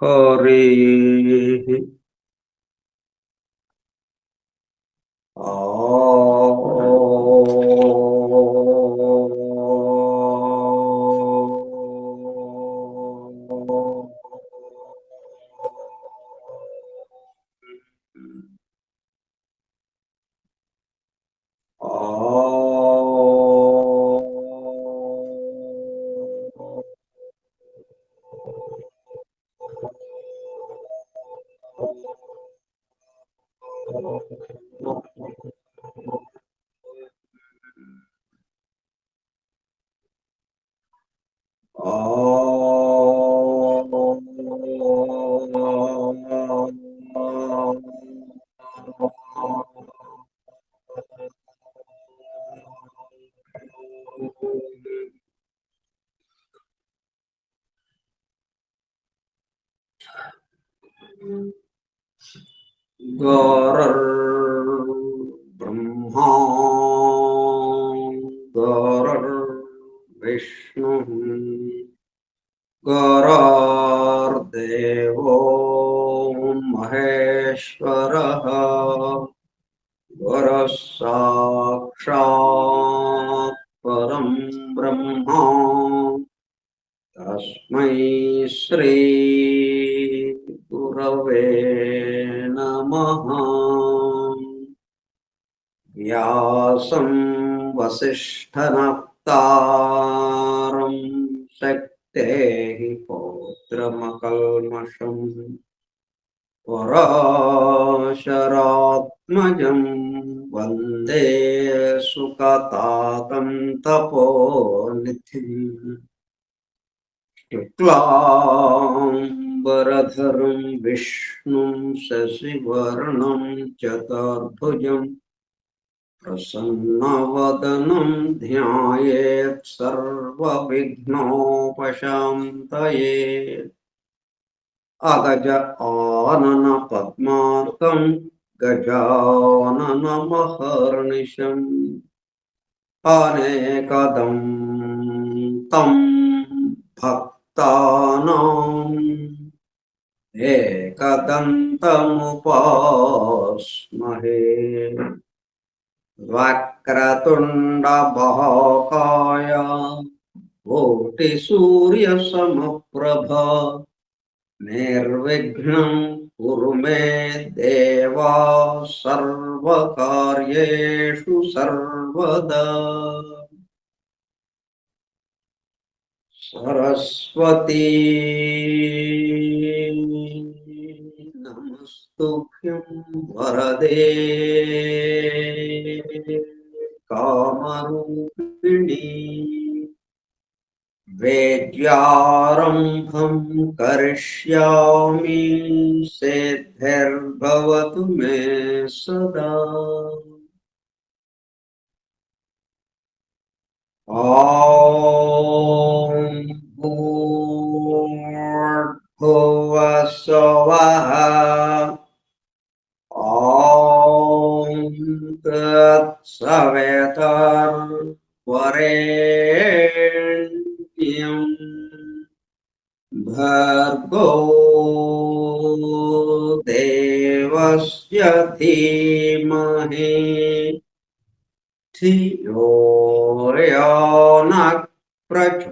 हरिः गुरुर्ब्रह्मा गुरुर्विष्णुः गुरुर्देवो महेश्वरः गुरुः साक्षात् परं ब्रह्म तस्मै श्री गुरवे नमः। व्यासं वसिष्ठनप्तारं शक्तेः पौत्रमकल्मषम् पराशरात्मजं वन्दे सुकतातं तपोनिधिम् शुक्लाम्बरधरं विष्णुं शशिवर्णं चतुर्भुजं प्रसन्नवदनं ध्यायेत् सर्वविघ्नोपशान्तये। अगज आनन पद्मार्कं गजाननमहर्निशम् अनेकदं तं भक्तानाम् एकदन्तमुपास्महे। वक्रतुण्डमहाकाय कोटिसूर्यसमप्रभा निर्विघ्नं कुरु मे देव सर्वकार्येषु सर्वदा। सरस्वती नमस्तुभ्यं वरदे कामरूपिणी। वेद्यारम्भं करिष्यामि सिद्धिर्भवतु मे सदा। ॐ भूर्भुवः स्वः ॐ तत्सवितुर्वरेण्यं भर्गो देवस्य धीमहि धियो यो नः प्रचोदयात्।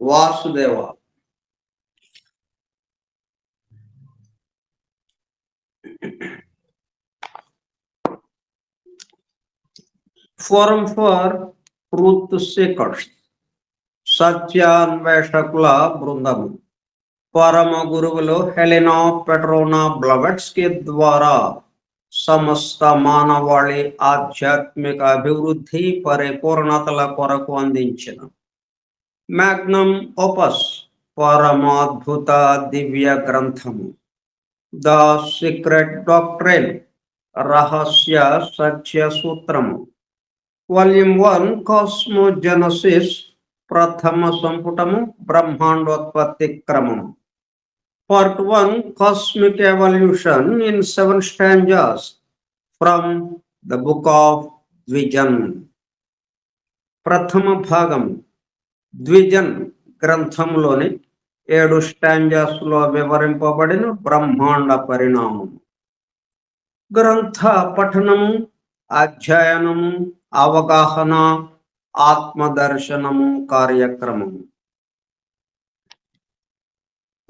Vasudev Forum for Truth Seekers, సత్యాన్వేషకుల బృందము పరమ గురువులు హెలెనా పెట్రోనా బ్లవెట్స్కీ ద్వారా సమస్త మానవాళి ఆధ్యాత్మిక అభివృద్ధి పరిపూర్ణతల కొరకు అందించిన మ్యాగ్నమ్ ఓపస్ పరమాద్భుత దివ్య గ్రంథము ద సీక్రెట్ డాక్ట్రైన్ రహస్య సత్య సూత్రము వాల్యూమ్ 1 కాస్మోజెనసిస్ ప్రథమ సంపుటము బ్రహ్మాండోత్పత్తి క్రమము. Part 1 cosmic evolution in 7 stanzas from the book of Dzyan. ప్రథమ భాగం ద్విజన్ గ్రంథంలోని 7 స్టాంజాస్ లో వివరింపబడిన బ్రహ్మాండ పరిణామం. గ్రంథ పఠనము, అధ్యయనము, అవగాహన, ఆత్మదర్శనము కార్యక్రమము.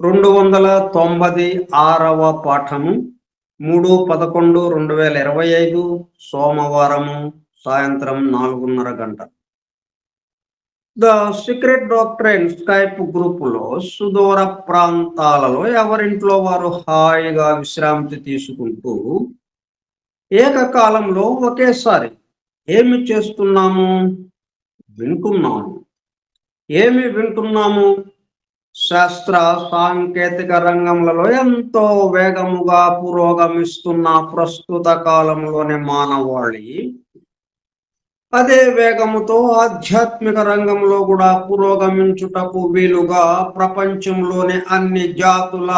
296వ పాఠము 3/11/2025 సోమవారము సాయంత్రం 4:30 గంట. ద సీక్రెట్ డాక్ట్రైన్ స్కైప్ గ్రూపులో సుదూర ప్రాంతాలలో ఎవరింట్లో వారు హాయిగా విశ్రాంతి తీసుకుంటూ ఏకకాలంలో ఒకేసారి ఏమి చేస్తున్నాము? వింటున్నాము. ఏమి వింటున్నాము? శాస్త్ర సాంకేతిక రంగంలో ఎంతో వేగముగా పురోగమిస్తున్న ప్రస్తుత కాలంలోని మానవాళి అదే వేగముతో ఆధ్యాత్మిక రంగంలో కూడా పురోగమించుటకు వీలుగా ప్రపంచంలోని అన్ని జాతుల,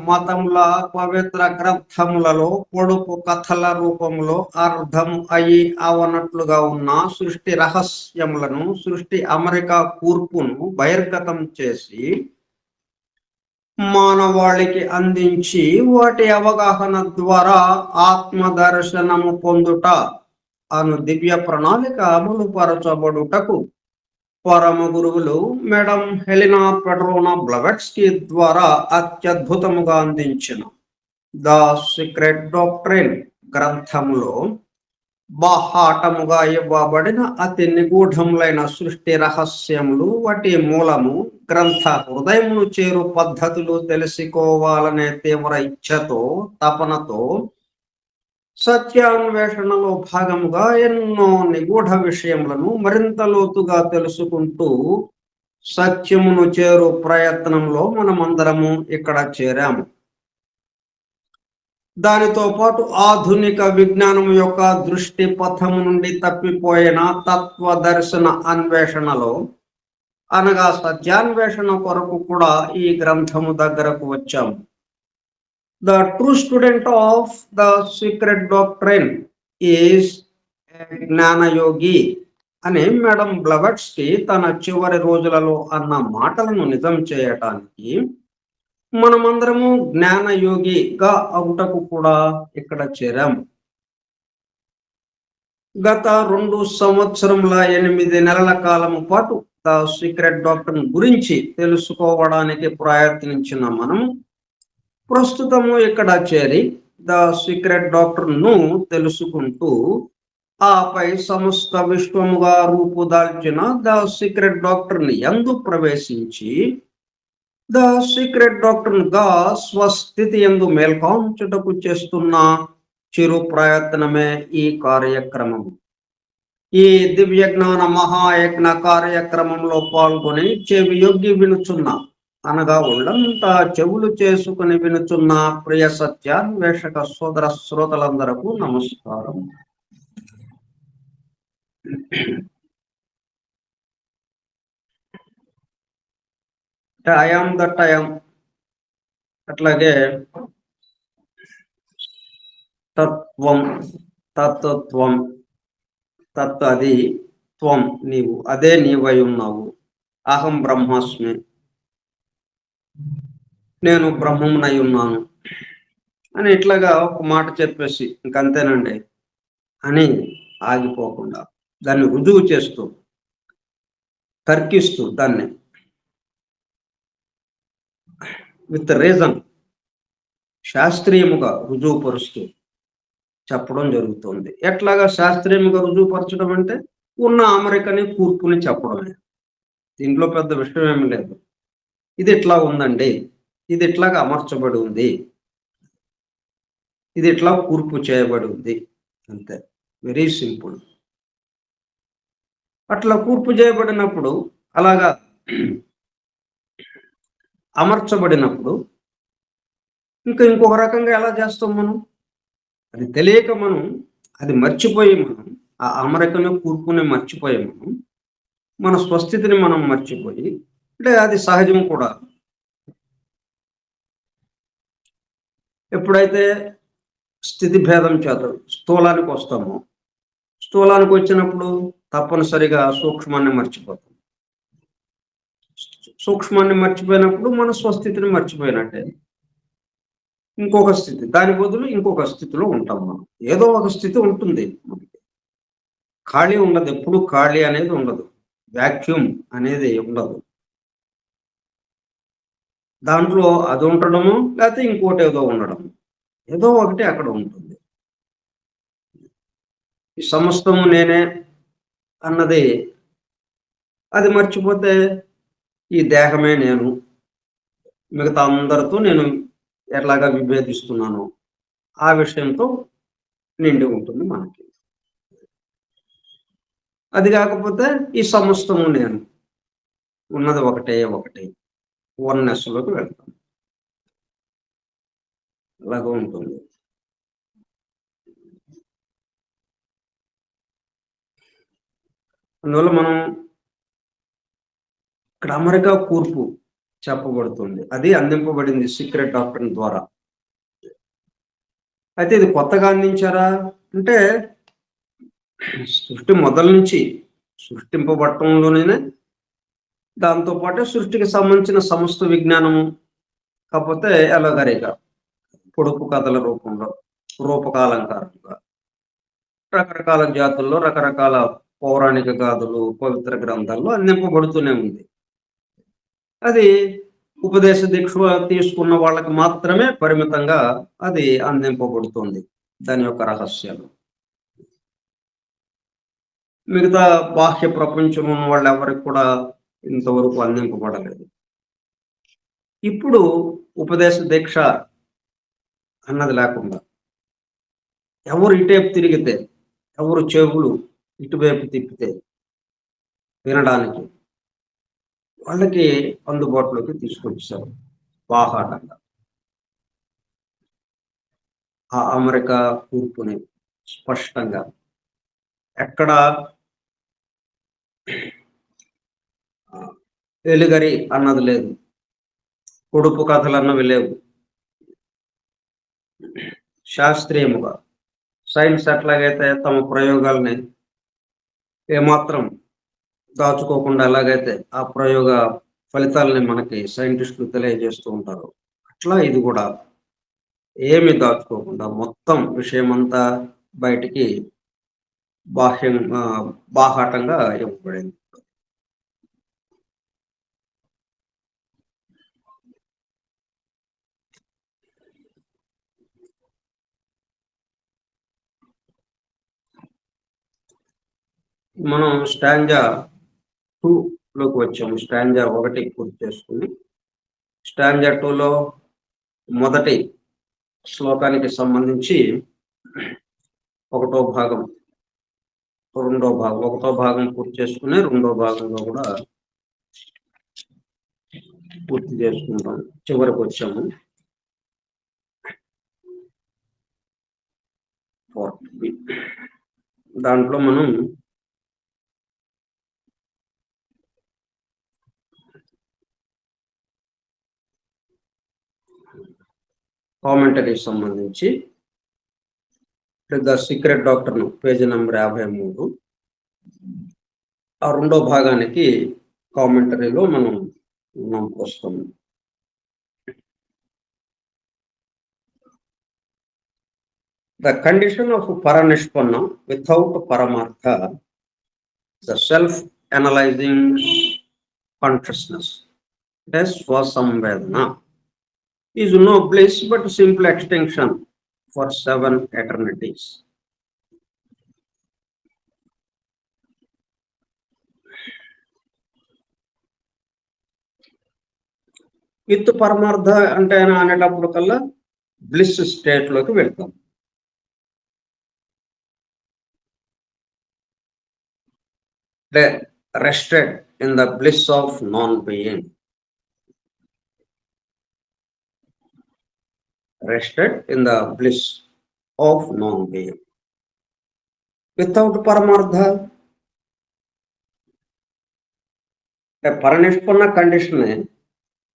మతముల పవిత్ర గ్రంథములలో పొడుపు కథల రూపంలో అర్థం అయి అవనట్లుగా ఉన్న సృష్టి రహస్యములను, సృష్టి అమరిక కూర్పును బహిర్గతం చేసి మానవాళికి అందించి వాటి అవగాహన ద్వారా ఆత్మదర్శనము పొందుట అను దివ్య ప్రణాళిక అమలు పరచబడుటకు పరమ గురువులు మేడం హెలినా పెట్రోనా బ్లవెట్స్కీ ద్వారా అత్యద్భుతముగా అందించిన ద సీక్రెట్ డాక్ట్రైన్ గ్రంథములో బాహాటముగా ఇవ్వబడిన అతి నిగూఢములైన సృష్టి రహస్యములు, వాటి మూలము, గ్రంథ హృదయమును చేరు పద్ధతులు తెలుసుకోవాలనే తీవ్ర ఇచ్ఛతో, తపనతో సత్యాన్వేషణలో భాగముగా ఎన్నో నిగూఢ విషయములను మరింత లోతుగా తెలుసుకుంటూ సత్యమును చేరు ప్రయత్నంలో మనమందరము ఇక్కడ చేరాము. దానితో పాటు ఆధునిక విజ్ఞానం యొక్క దృష్టి పథము నుండి తప్పిపోయిన తత్వ దర్శన అన్వేషణలో అనగా సత్యాన్వేషణ కొరకు కూడా ఈ గ్రంథము దగ్గరకు వచ్చాము. The true student of the secret doctrine is a జ్ఞాన యోగి అని మేడం బ్లవెట్స్కీ తన చివరి రోజులలో అన్న మాటలను నిజం చేయటానికి మనమందరము జ్ఞాన యోగిగా అవుటకు కూడా ఇక్కడ చేరాము. గత 2 సంవత్సరముల 8 నెలల కాలము పాటు ద సీక్రెట్ డాక్టర్ గురించి తెలుసుకోవడానికి ప్రయత్నించిన మనము ప్రస్తుతము ఇక్కడ చేరి ద సీక్రెట్ డాక్టర్ ను తెలుసుకుంటూ ఆపై సమస్త విశ్వముగా రూపుదాల్చిన ద సీక్రెట్ డాక్టర్ ని యందు ప్రవేశించి ద సీక్రెట్ డాక్టర్ గా స్వస్థితి యందు మేల్కొంచుటకు చేస్తున్న చిరు ప్రయత్నమే ఈ కార్యక్రమం. ఈ దివ్య జ్ఞాన మహాయజ్ఞ కార్యక్రమంలో పాల్గొని చెవి యొగ్గి వినుచున్న అనగా ఒళ్ళంతా చెవులు చేసుకుని వినుచున్న ప్రియ సత్యాన్వేషక సోదర శ్రోతలందరకు నమస్కారం. ఐఎమ్ దట్ ఐఎమ్, అట్లాగే తత్వం, తత్వం, తత్ అది, త్వం నీవు, అదే నీవై ఉన్నావు, అహం బ్రహ్మాస్మి, నేను బ్రహ్మమునై ఉన్నాను అని ఇట్లాగా ఒక మాట చెప్పేసి ఇంకంతేనండి అని ఆగిపోకుండా దాన్ని రుజువు చేస్తూ తర్కిస్తూ దాన్ని విత్ రీజన్ శాస్త్రీయముగా రుజువుపరుస్తూ చెప్పడం జరుగుతుంది. ఎట్లాగా శాస్త్రీయముగా రుజువుపరచడం అంటే ఉన్న అమరికని కూర్పుని చెప్పడమే. దీంట్లో పెద్ద విషయం ఏమి లేదు. ఇది ఇట్లా ఉందండి, ఇది ఇట్లాగా అమర్చబడి ఉంది, ఇది ఇట్లా కూర్పు చేయబడి ఉంది, అంతే. Very simple. అట్లా కూర్పు చేయబడినప్పుడు, అలాగా అమర్చబడినప్పుడు ఇంకొక రకంగా ఎలా చేస్తాం మనం? అది తెలియక మనం, అది మర్చిపోయి మనం ఆ అమరికను కూర్పుని మర్చిపోయాము. మన స్వస్థితిని మనం మర్చిపోయి, అంటే అది సహజం కూడా. ఎప్పుడైతే స్థితి భేదం చేత స్థూలానికి వస్తామో, స్థూలానికి వచ్చినప్పుడు తప్పనిసరిగా సూక్ష్మాన్ని మర్చిపోతాం. సూక్ష్మాన్ని మర్చిపోయినప్పుడు మన స్వస్థితిని మర్చిపోయినట్టే. ఇంకొక స్థితి, దాని బదులు ఇంకొక స్థితిలో ఉంటాం మనం. ఏదో ఒక స్థితి ఉంటుంది మనకి. ఖాళీ ఉండదు. ఎప్పుడు ఖాళీ అనేది ఉండదు. వాక్యూమ్ అనేది ఉండదు. దాంట్లో అది ఉండడము, లేకపోతే ఇంకోటి ఏదో ఉండడం. ఏదో ఒకటి అక్కడ ఉంటుంది. ఈ సమస్తము నేనే అన్నది అది మర్చిపోతే ఈ దేహమే నేను. మిగతా అందరితో నేను ఎట్లాగా విభేదిస్తున్నాను. ఆ విషయంతో నిండి ఉంటుంది మనకి. అది కాకపోతే ఈ సమస్తము నేను. ఉన్నది ఒకటే ఒకటి. వన్నెస్‌లోకి వెళ్తాం. అలాగ ఉంటుంది. అందువల్ల మనం ఇక్కడ అమెరికా కూర్పు చెప్పబడుతుంది. అది అందింపబడింది సీక్రెట్ డాక్ట్రిన్ ద్వారా. అయితే ఇది కొత్తగా అందించారా? అంటే సృష్టి మొదలు నుంచి సృష్టింపబడటంలోనే దాంతో పాటు సృష్టికి సంబంధించిన సమస్త విజ్ఞానము, కాకపోతే ఎలాగరిగా పొడుపు కథల రూపంలో, రూపకాలంకారంగా రకరకాల జాతుల్లో రకరకాల పౌరాణిక గాథలు, పవిత్ర గ్రంథాల్లో అందింపబడుతూనే ఉంది. అది ఉపదేశ దీక్ష తీసుకున్న వాళ్ళకి మాత్రమే పరిమితంగా అది అందింపబడుతుంది. దాని యొక్క రహస్యాలు. మిగతా బాహ్య ప్రపంచం ఉన్న వాళ్ళెవరికి కూడా ఇంతవరకు అందింపబడలేదు. ఇప్పుడు ఉపదేశ దీక్ష అన్నది లేకుండా ఎవరు ఇటేపు తిరిగితే, ఎవరు చెవులు ఇటువైపు తిప్పితే వినడానికి వాళ్ళకి అందుబాటులోకి తీసుకొచ్చారు బాహాటంగా. ఆ అమెరికా కూర్పుని స్పష్టంగా ఎక్కడ ఎలుగరి అన్నది లేదు. పొడుపు కథలన్నవి లేవు. శాస్త్రీయముగా సైన్స్ ఎట్లాగైతే తమ ప్రయోగాల్ని ఏమాత్రం దాచుకోకుండా ఎలాగైతే ఆ ప్రయోగ ఫలితాలని మనకి సైంటిస్టులు తెలియజేస్తూ ఉంటారు, అట్లా ఇది కూడా ఏమి దాచుకోకుండా మొత్తం విషయమంతా బయటికి బాహ్యం బాహాటంగా ఇవ్వబడింది. మనం స్టాంజా 2 లోకి వచ్చాము. స్టాంజా 1 పూర్తి చేసుకుని స్టాంజా 2లో మొదటి శ్లోకానికి సంబంధించి ఒకటో భాగం, రెండో భాగం, ఒకటో భాగం పూర్తి చేసుకుని రెండో భాగంలో కూడా పూర్తి చేసుకుంటాం. చివరికి వచ్చాము. దాంట్లో మనం కామెంటరీ సంబంధించి the secret doctor page number 53 ఆ రెండో భాగానికి కామెంటరీలో మనం వస్తాం. The condition of paranishpanna without paramartha, the self-analyzing consciousness, that is swasamvedana, is no bliss but simple extinction for 7 eternities. With పరమార్థ అంటే అనేటప్పుడు కల్లా బ్లిస్ స్టేట్ లోకి వెళ్తాం. Rested in the bliss of non-being. Rested in the bliss of non-being. Without పరమార్థ అంటే పరనిష్పన్న కండిషనే,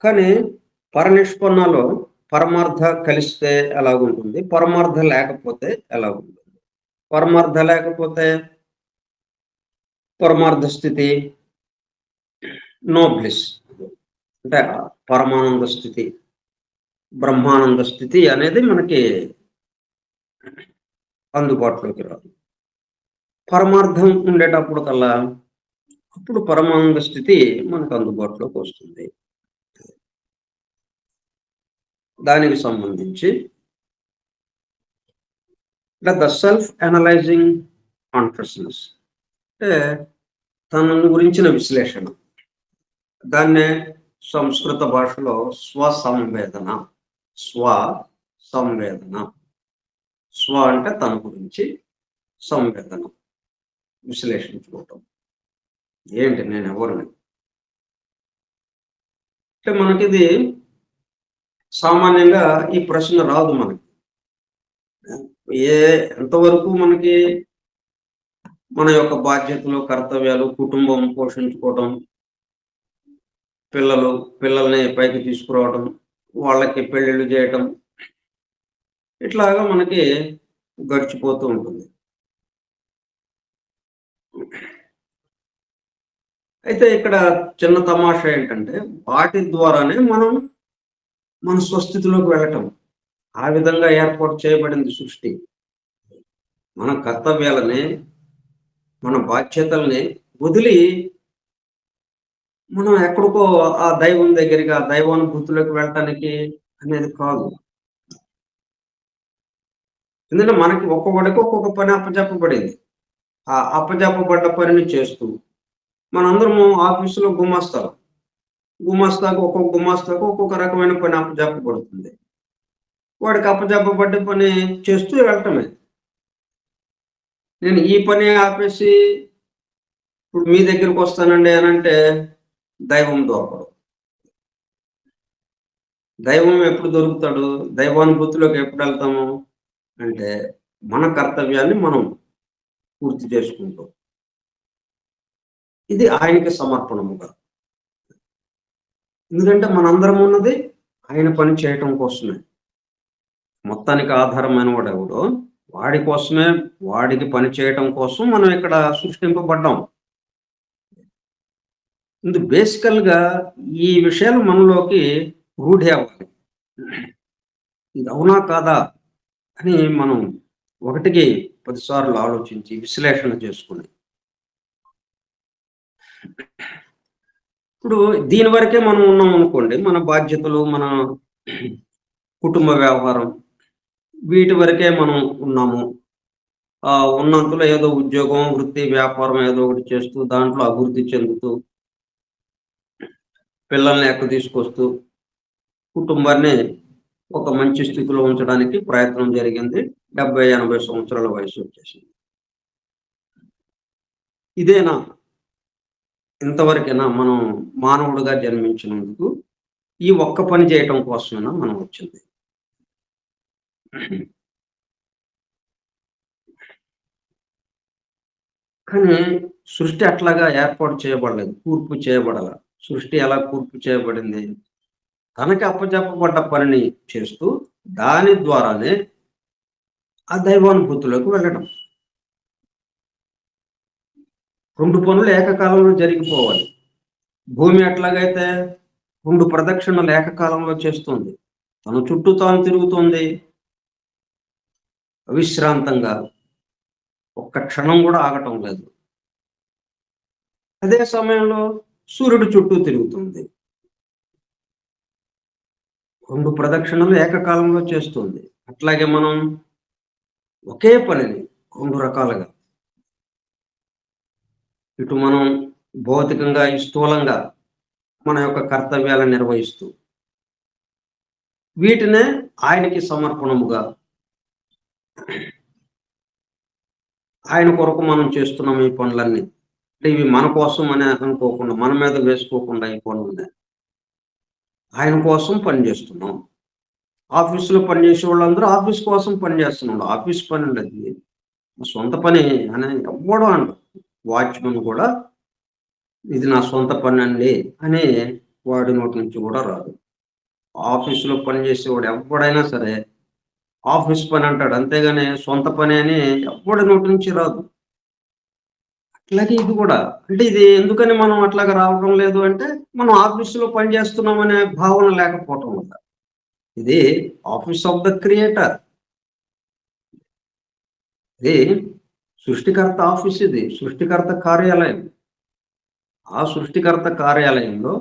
కానీ పరనిష్పన్నలో పరమార్థ కలిస్తే ఎలాగుంటుంది, పరమార్థ లేకపోతే ఎలా ఉంటుంది? పరమార్థ లేకపోతే పరమార్థ స్థితి నో బ్లిస్, అంటే పరమానంద స్థితి, బ్రహ్మానంద స్థితి అనేది మనకి అందుబాటులోకి రాదు. పరమార్థం ఉండేటప్పుడు కల్లా అప్పుడు పరమానంద స్థితి మనకు అందుబాటులోకి వస్తుంది. దానికి సంబంధించి ద సెల్ఫ్ అనలైజింగ్ కాన్షియస్నెస్ అంటే తనను గురించిన విశ్లేషణ, దాన్నే సంస్కృత భాషలో స్వసంవేదన, స్వసంవేదన. స్వ అంటే తన గురించి, సంవేదన విశ్లేషించుకోవటం. ఏంటి నేను ఎవరిని అంటే మనకిది సామాన్యంగా ఈ ప్రశ్న రాదు మనకి. ఎంతవరకు మనకి మన యొక్క బాధ్యతలు, కర్తవ్యాలు, కుటుంబం పోషించుకోవటం, పిల్లల్ని పైకి తీసుకురావడం, వాళ్ళకి పెళ్ళిళ్ళు చేయటం, ఇట్లాగా మనకి గడిచిపోతూ ఉంటుంది. అయితే ఇక్కడ చిన్న తమాషా ఏంటంటే వాటి ద్వారానే మనం మన స్వస్థితిలోకి వెళ్ళటం. ఆ విధంగా ఏర్పాటు చేయబడింది సృష్టి. మన కర్తవ్యాలని, మన బాధ్యతల్ని వదిలి మనం ఎక్కడికో ఆ దైవం దగ్గరికి, ఆ దైవానుభూతిలోకి వెళ్ళటానికి అనేది కాదు. ఎందుకంటే మనకి ఒక్కొక్కడికి ఒక్కొక్క పని అప్పచెప్పబడింది. ఆ అప్పచెప్పబడ్డ పనిని చేస్తూ మనందరము ఆఫీసులో గుమాస్తాకు ఒక్కొక్క రకమైన పని అప్పచెప్పబడుతుంది. వాడికి అప్పచెప్పబడ్డ పని చేస్తూ వెళ్ళటమే. నేను ఈ పని ఆపేసి ఇప్పుడు మీ దగ్గరికి వస్తానండి అని అంటే దైవం దొరకడు. దైవం ఎప్పుడు దొరుకుతాడు? దైవానుభూతిలోకి ఎప్పుడు వెళ్తాము అంటే మన కర్తవ్యాన్ని మనం పూర్తి చేసుకుంటాం. ఇది ఆయనకి సమర్పణముగా. ఎందుకంటే మనందరం ఉన్నది ఆయన పని చేయటం కోసమే. మొత్తానికి ఆధారమైన వాడు ఎవడో వాడి కోసమే, వాడికి పని చేయటం కోసం మనం ఇక్కడ సృష్టింపబడ్డాం. బేసికల్ గా ఈ విషయాలు మనలోకి రూఢి అవ్వాలి. ఇది అవునా కాదా అని మనం 1కి 10 సార్లు ఆలోచించి విశ్లేషణ చేసుకుని, ఇప్పుడు దీని వరకే మనం ఉన్నాం అనుకోండి, మన బాధ్యతలు, మన కుటుంబ వ్యవహారం, వీటి వరకే మనం ఉన్నాము. ఉన్నంతలో ఏదో ఉద్యోగం, వృత్తి, వ్యాపారం ఏదో ఒకటి చేస్తూ దాంట్లో అభివృద్ధి చెందుతూ పిల్లల్ని ఎక్క తీసుకొస్తూ కుటుంబాన్ని ఒక మంచి స్థితిలో ఉంచడానికి ప్రయత్నం జరిగింది. 70-80 సంవత్సరాల వయసు వచ్చేసింది. ఇదేనా? ఇంతవరకేనా మనం మానవుడిగా జన్మించినందుకు ఈ ఒక్క పని చేయటం కోసమేనా మనం వచ్చింది? కానీ సృష్టి అట్లాగా ఏర్పాటు చేయబడలేదు, కూర్పు చేయబడాల. సృష్టి ఎలా కూర్పు చేయబడింది? తనకి అప్పచెప్పబడ్డ పనిని చేస్తూ దాని ద్వారానే ఆ దైవానుభూతిలోకి వెళ్ళడం. 2 పనులు ఏకకాలంలో జరిగిపోవాలి. భూమి ఎట్లాగైతే 2 ప్రదక్షిణలు ఏకకాలంలో చేస్తుంది, తన చుట్టూ తాను తిరుగుతుంది అవిశ్రాంతంగా, ఒక్క క్షణం కూడా ఆగటం లేదు. అదే సమయంలో సూర్యుడు చుట్టూ తిరుగుతుంది, 2 ప్రదక్షిణలు ఏకకాలంలో చేస్తుంది. అట్లాగే మనం ఒకే పనిని 2 రకాలుగా, ఇటు మనం భౌతికంగా, స్థూలంగా మన యొక్క కర్తవ్యాలను నిర్వహిస్తూ వీటినే ఆయనకి సమర్పణముగా, ఆయన కొరకు మనం చేస్తున్నాం ఈ పనులన్నీ. అంటే ఇవి మన కోసం అని అనుకోకుండా, మన మీద వేసుకోకుండా ఈ పనులు ఆయన కోసం పనిచేస్తున్నాం. ఆఫీసులో పనిచేసే వాళ్ళందరూ ఆఫీస్ కోసం పనిచేస్తున్నాడు. ఆఫీస్ పని ఉండదు. సొంత పని అని ఎవ్వడు అంట. వాచ్‌మెన్ కూడా ఇది నా సొంత పనండి అని వాడి నోటి నుంచి కూడా రాదు. ఆఫీస్‌లో పనిచేసేవాడు ఎవ్వడైనా సరే ఆఫీస్ పని అంటాడు. అంతేగాని సొంత పని అని ఎవ్వడి నోటి నుంచి రాదు. అట్లాగే ఇది కూడా. అంటే ఇది ఎందుకని మనం అట్లాగా రావడం లేదు అంటే, మనం ఆఫీస్‌లో పని చేస్తున్నామనే భావన లేకపోవటం వల్ల. ఇది ఆఫీస్ ఆఫ్ ద క్రియేటర్. ఇది సృష్టికర్త ఆఫీస్ ఇది. సృష్టికర్త కార్యాలయం. ఆ సృష్టికర్త కార్యాలయంలో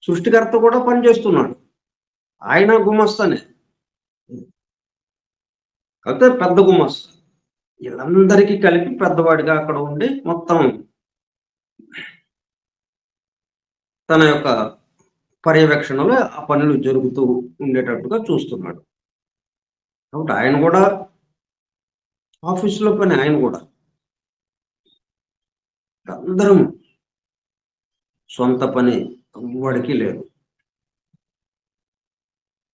సృష్టికర్త కూడా పనిచేస్తున్నాడు. ఆయన గుమస్తానే. కాకపోతే పెద్ద గుమస్తా. వీళ్ళందరికీ కలిపి పెద్దవాడిగా అక్కడ ఉండి మొత్తం తన యొక్క పర్యవేక్షణలో ఆ పనులు జరుగుతూ ఉండేటట్టుగా చూస్తున్నాడు. కాబట్టి ఆయన కూడా ఆఫీస్‌లో పని ఆయన కూడా. అందరం సొంత పని ఎవ్వడికి లేదు.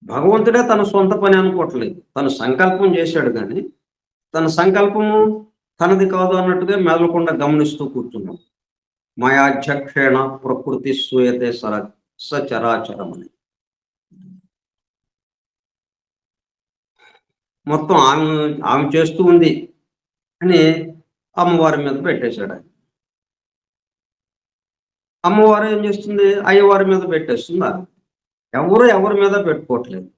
భగవంతుడే తన సొంత పని అనుకోవట్లేదు. తను సంకల్పం చేశాడు గానీ, తన సంకల్పము తనది కాదు అన్నట్టుగా మెదలకుండా గమనిస్తూ కూర్చున్నాం. మయాధ్యక్షేణ ప్రకృతి సూయతే సచరాచరమని. మొత్తం ఆమె చేస్తూ ఉంది అని అమ్మవారి మీద పెట్టేశాడు ఆయన. అమ్మవారు ఏం చేస్తుంది? అయ్యవారి మీద పెట్టేస్తుందా? ఎవరి మీద పెట్టుకోవట్లేదు.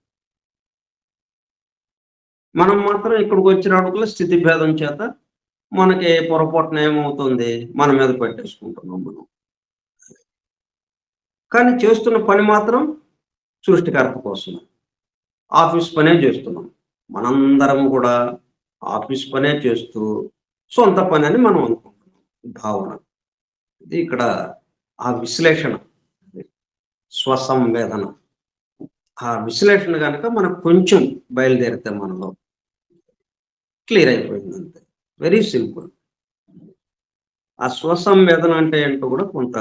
మనం మాత్రం ఇక్కడికి వచ్చినప్పటికల్లా స్థితి భేదం చేత మనకి పొరపాటున ఏమవుతుంది? మన మీద పెట్టేసుకుంటున్నాం మనం. కానీ చేస్తున్న పని మాత్రం సృష్టికర్త కోసం. ఆఫీస్ పనే చేస్తున్నాం. మనందరం కూడా ఆఫీస్ పనే చేస్తూ సొంత పని అని మనం అనుకుంటున్నాం. భావన. ఇది ఇక్కడ ఆ విశ్లేషణ, స్వసంవేదన. ఆ విశ్లేషణ గనక మనకు కొంచెం బయలుదేరితే మనలో క్లియర్ అయిపోయింది అంతే. Very simple. ఆ స్వసంవేదన అంటే ఏంటో కూడా కొంత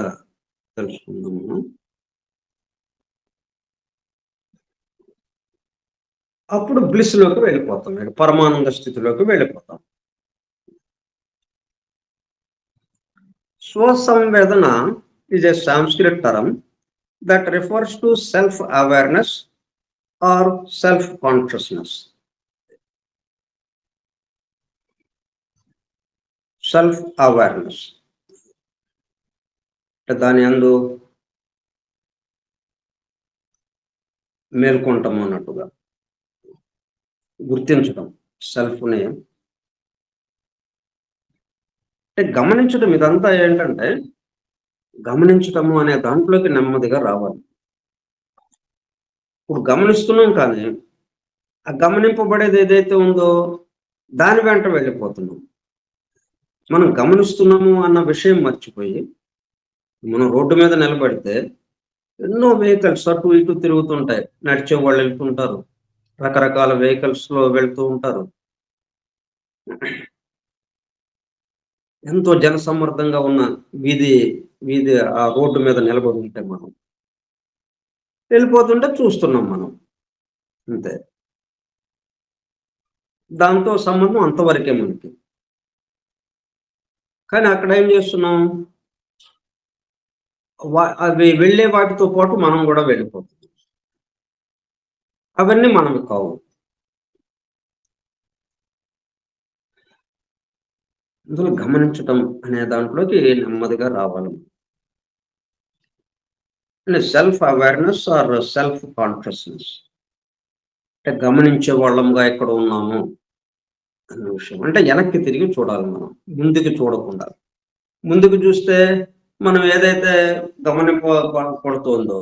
తెలుసుకుందాం మనం. అప్పుడు బ్లిస్‌లోకి వెళ్ళిపోతాం. పరమానంద స్థితిలోకి వెళ్ళిపోతాం. స్వసంవేదన is a Sanskrit term that refers to self-awareness or self-consciousness. Self-awareness. దాని యందు మేల్కొంటాం అన్నట్టుగా గుర్తించడం సెల్ఫ్‌ని అంటే గమనించడం. ఇదంతా ఏంటంటే గమనించటము అనే దాంట్లోకి నెమ్మదిగా రావాలి. ఇప్పుడు గమనిస్తున్నాం కానీ ఆ గమనింపబడేది ఏదైతే ఉందో దాని వెంట వెళ్ళిపోతున్నాం. మనం గమనిస్తున్నాము అన్న విషయం మర్చిపోయి మనం రోడ్డు మీద నిలబడితే ఎన్నో వెహికల్స్ అటు ఇటు తిరుగుతుంటాయి. నడిచే వాళ్ళు వెళ్తుంటారు. రకరకాల వెహికల్స్‌లో వెళ్తూ ఉంటారు. ఎంతో జనసమ్మర్దంగా ఉన్న వీధి వీధి ఆ రోడ్డు మీద నిలబడి ఉంటే మనం వెళ్ళిపోతుంటే చూస్తున్నాం మనం. అంతే. దాంతో సంబంధం అంతవరకే మనకి. కానీ అక్కడ ఏం చేస్తున్నాం? అవి వెళ్ళే వాటితో పాటు మనం కూడా వెళ్ళిపోతున్నాం. అవన్నీ మనవి కావు. అందులో గమనించటం అనే దాంట్లోకి నెమ్మదిగా రావాలి. Self awareness are self consciousness. అంటే గమనించే వాళ్ళంగా ఎక్కడ ఉన్నాము అన్న విషయం. అంటే వెనక్కి తిరిగి చూడాలి మనం. ముందుకు చూడకుండా. ముందుకు చూస్తే మనం ఏదైతే గమనింపబడుతోందో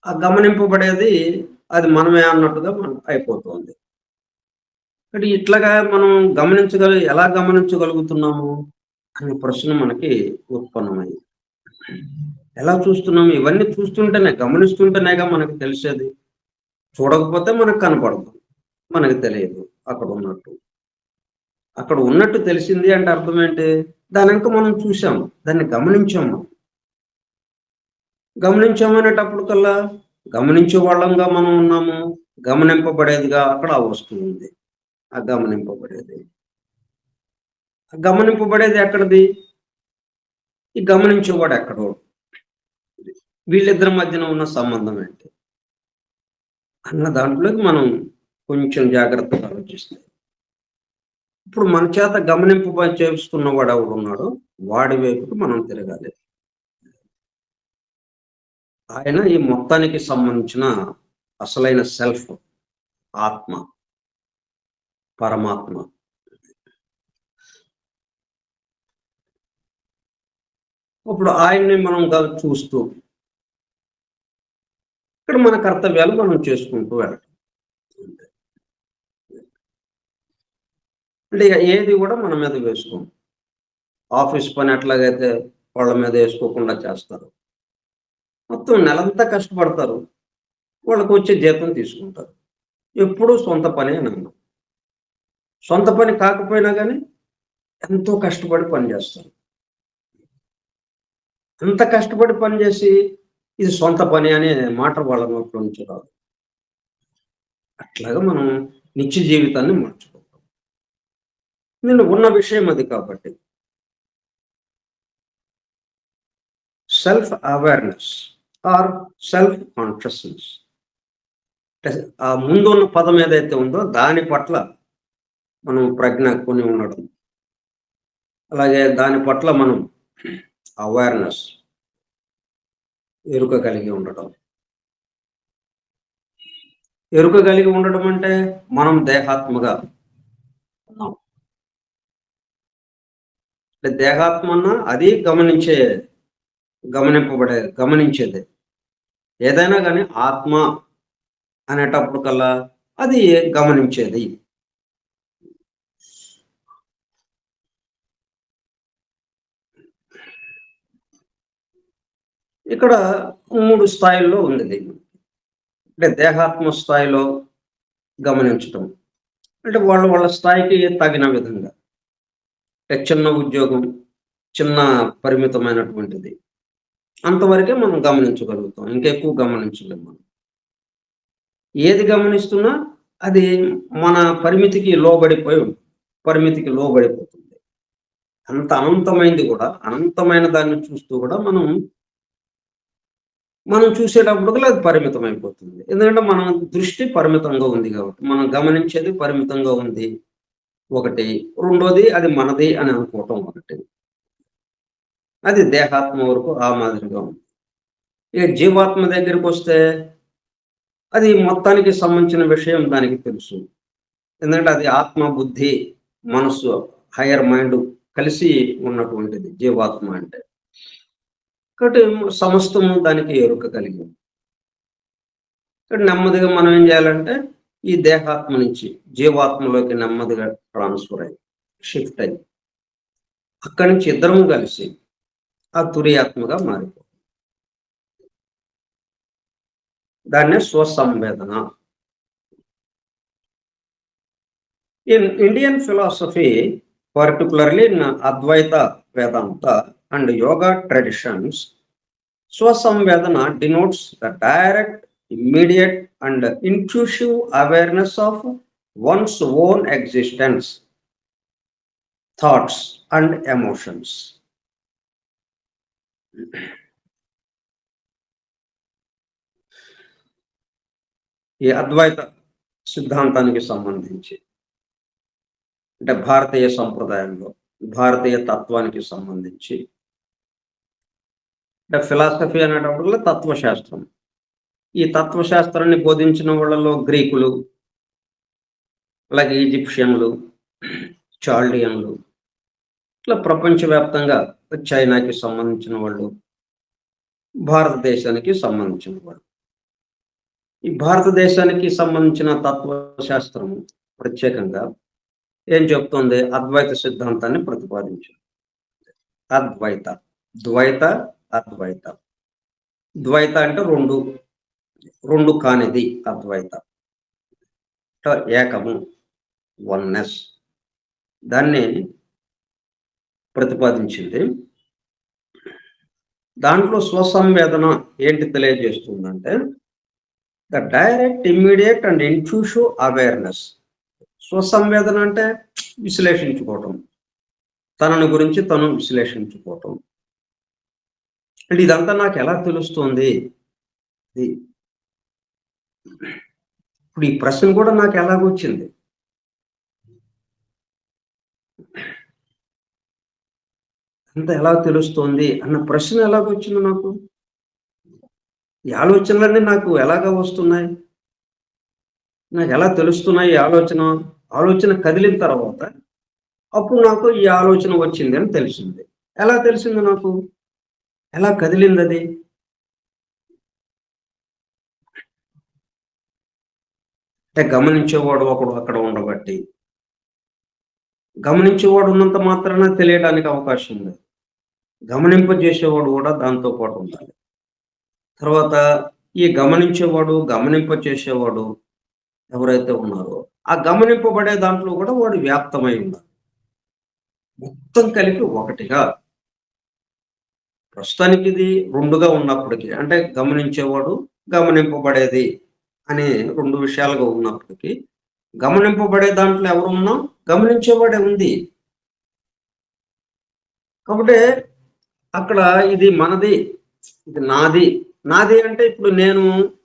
ఆ గమనింపబడేది అది మనమే అన్నట్టుగా అయిపోతుంది. అంటే ఇట్లాగా మనం ఎలా గమనించగలుగుతున్నాము అనే ప్రశ్న మనకి ఉత్పన్నమైంది. ఎలా చూస్తున్నాము? ఇవన్నీ చూస్తుంటేనే, గమనిస్తుంటేనేగా మనకు తెలిసేది. చూడకపోతే మనకు కనపడదు. మనకు తెలియదు అక్కడ ఉన్నట్టు. అక్కడ ఉన్నట్టు తెలిసింది అంటే అర్థం ఏంటి? దాని వెనక మనం చూసాము. దాన్ని గమనించాము. గమనించామనేటప్పటికల్లా గమనించే వాళ్ళంగా మనం ఉన్నాము. గమనింపబడేదిగా అక్కడ ఆ వస్తువు ఉంది. ఆ గమనింపబడేది. గమనింపబడేది ఎక్కడిది? ఈ గమనించేవాడు ఎక్కడో. వీళ్ళిద్దరి మధ్యన ఉన్న సంబంధం ఏంటి అన్న దాంట్లోకి మనం కొంచెం జాగ్రత్తగా ఆలోచిస్తే, ఇప్పుడు మన చేత చేసుకున్నవాడు ఎవడున్నాడో వాడి వైపుకి మనం తిరగాలి. ఆయన ఈ మొత్తానికి సంబంధించిన అసలైన సెల్ఫ్, ఆత్మ, పరమాత్మ. ఇప్పుడు ఆయన్ని మనం చూస్తూ ఇక్కడ మన కర్తవ్యాలు మనం చేసుకుంటూ వెళ్ళటం. అంటే ఏది కూడా మన మీద వేసుకోం. ఆఫీస్ పని ఎట్లాగైతే వాళ్ళ మీద వేసుకోకుండా చేస్తారు, మొత్తం నెలంతా కష్టపడతారు, వాళ్ళకు వచ్చే జీతం తీసుకుంటారు. ఎప్పుడూ సొంత పని అని అన్నాం. సొంత పని కాకపోయినా కానీ ఎంతో కష్టపడి పని చేస్తారు. అంత కష్టపడి పనిచేసి ఇది సొంత పని అనే మాట వాళ్ళ నోట్లో నుంచి రాదు. అట్లాగా మనం నిత్య జీవితాన్ని మార్చుకుంటాం. నేను ఉన్న విషయం అది కాబట్టి self awareness are self consciousness, ఆ ముందు ఉన్న పదం ఏదైతే ఉందో దాని పట్ల మనం ప్రజ్ఞ కొని ఉండడం, అలాగే దాని పట్ల మనం అవేర్నెస్, ఎరుక కలిగి ఉండడం. ఎరుక కలిగి ఉండడం అంటే మనం దేహాత్మగా ఉన్నాం. అంటే దేహాత్మ అన్నా అది గమనించేదే. ఏదైనా కానీ ఆత్మ అనేటప్పుడు కల్లా అది గమనించేది. ఇక్కడ 3 స్థాయిల్లో ఉంది దీన్ని. అంటే దేహాత్మ స్థాయిలో గమనించటం అంటే వాళ్ళ స్థాయికి తగిన విధంగా, చిన్న ఉద్యోగం, చిన్న పరిమితమైనటువంటిది, అంతవరకే మనం గమనించగలుగుతాం. ఇంకెక్కువ గమనించలేము మనం. ఏది గమనిస్తున్నా అది మన పరిమితికి లోబడిపోతుంది. అంత అనంతమైనది కూడా, అనంతమైన దాన్ని చూస్తూ కూడా మనం చూసేటప్పుడు అది పరిమితం అయిపోతుంది. ఎందుకంటే మన దృష్టి పరిమితంగా ఉంది కాబట్టి, మనం గమనించేది పరిమితంగా ఉంది ఒకటి. రెండోది అది మనది అని అనుకోవటం ఒకటి. అది దేహాత్మ వరకు ఆ మాదిరిగా ఉంది. ఇక జీవాత్మ దగ్గరికి వస్తే అది మొత్తానికి సంబంధించిన విషయం దానికి తెలుసు. ఎందుకంటే అది ఆత్మ, బుద్ధి, మనస్సు, హయ్యర్ మైండ్ కలిసి ఉన్నటువంటిది జీవాత్మ అంటే. కాబట్టి సమస్తము దానికి ఎరుక కలిగి ఉంది. ఇక్కడ నెమ్మదిగా మనం ఏం చేయాలంటే ఈ దేహాత్మ నుంచి జీవాత్మలోకి నెమ్మదిగా ట్రాన్స్ఫర్ అయ్యి, షిఫ్ట్ అయ్యి, అక్కడి నుంచి ఇద్దరము కలిసి ఆ తురియాత్మగా మారిపోతుంది. దాన్నే స్వసంవేదన. In Indian philosophy, particularly in Advaita Vedanta and yoga traditions, Swasamvedana denotes the direct, immediate and intuitive awareness of one's own existence, thoughts and emotions. ఈ అద్వైత సిద్ధాంతానికి సంబంధించి, అంటే భారతీయ సంప్రదాయంలో భారతీయ తత్వానికి సంబంధించి, అంటే ఫిలాసఫీ అనేటప్పుడు తత్వశాస్త్రం. ఈ తత్వశాస్త్రాన్ని బోధించిన వాళ్ళలో గ్రీకులు, అలాగే ఈజిప్షియన్లు, చాల్డియన్లు, ఇట్లా ప్రపంచవ్యాప్తంగా చైనాకి సంబంధించిన వాళ్ళు, భారతదేశానికి సంబంధించిన వాళ్ళు. ఈ భారతదేశానికి సంబంధించిన తత్వశాస్త్రం ప్రత్యేకంగా ఏం చెప్తుంది? అద్వైత సిద్ధాంతాన్ని ప్రతిపాదించింది. అద్వైత, ద్వైత, అద్వైత. ద్వైత అంటే రెండు కానిది అద్వైత, ఏకము, వన్నెస్, దాన్ని ప్రతిపాదించింది. దాంట్లో స్వసంవేదన ఏంటి తెలియజేస్తుందంటే the direct, immediate and intuitive awareness. స్వసంవేదన అంటే విశ్లేషించుకోవటం, తనని గురించి తను విశ్లేషించుకోవటం. అంటే ఇదంతా నాకు ఎలా తెలుస్తుంది? ఇది ఇప్పుడు ఈ ప్రశ్న కూడా నాకు ఎలాగొచ్చింది? అంతా ఎలా తెలుస్తోంది అన్న ప్రశ్న ఎలాగొచ్చింది నాకు? ఈ ఆలోచనలన్నీ నాకు ఎలాగా వస్తున్నాయి? నాకెలా తెలుస్తున్నాయి ఈ ఆలోచన? ఆలోచన కదిలిన తర్వాత అప్పుడు నాకు ఈ ఆలోచన వచ్చింది అని తెలిసింది. ఎలా తెలిసింది నాకు? ఎలా కదిలిందది? అంటే గమనించేవాడు ఒకడు అక్కడ ఉండబట్టి. గమనించేవాడు ఉన్నంత మాత్రాన తెలియడానికి అవకాశం లేదు. గమనింపజేసేవాడు గూడా దాంతో పాటు ఉండాలి. తర్వాత ఈ గమనించేవాడు, గమనింపచేసేవాడు ఎవరైతే ఉన్నారో, ఆ గమనింపబడే దాంట్లో గూడా వాడు వ్యాప్తమై ఉండాలి. మొత్తం కలిపి ఒకటిగా ప్రస్తుతానికి ఇది 2గా ఉన్నప్పటికీ అంటే గమనించేవాడు, గమనింపబడేది అనే 2 విషయాలుగా ఉన్నప్పటికీ, గమనింపబడే దాంట్లో ఎవరున్నాం? గమనించేవాడే ఉంది. కాబట్టి అక్కడ ఇది మనది, ఇది నాది. నాది అంటే ఇప్పుడు నేను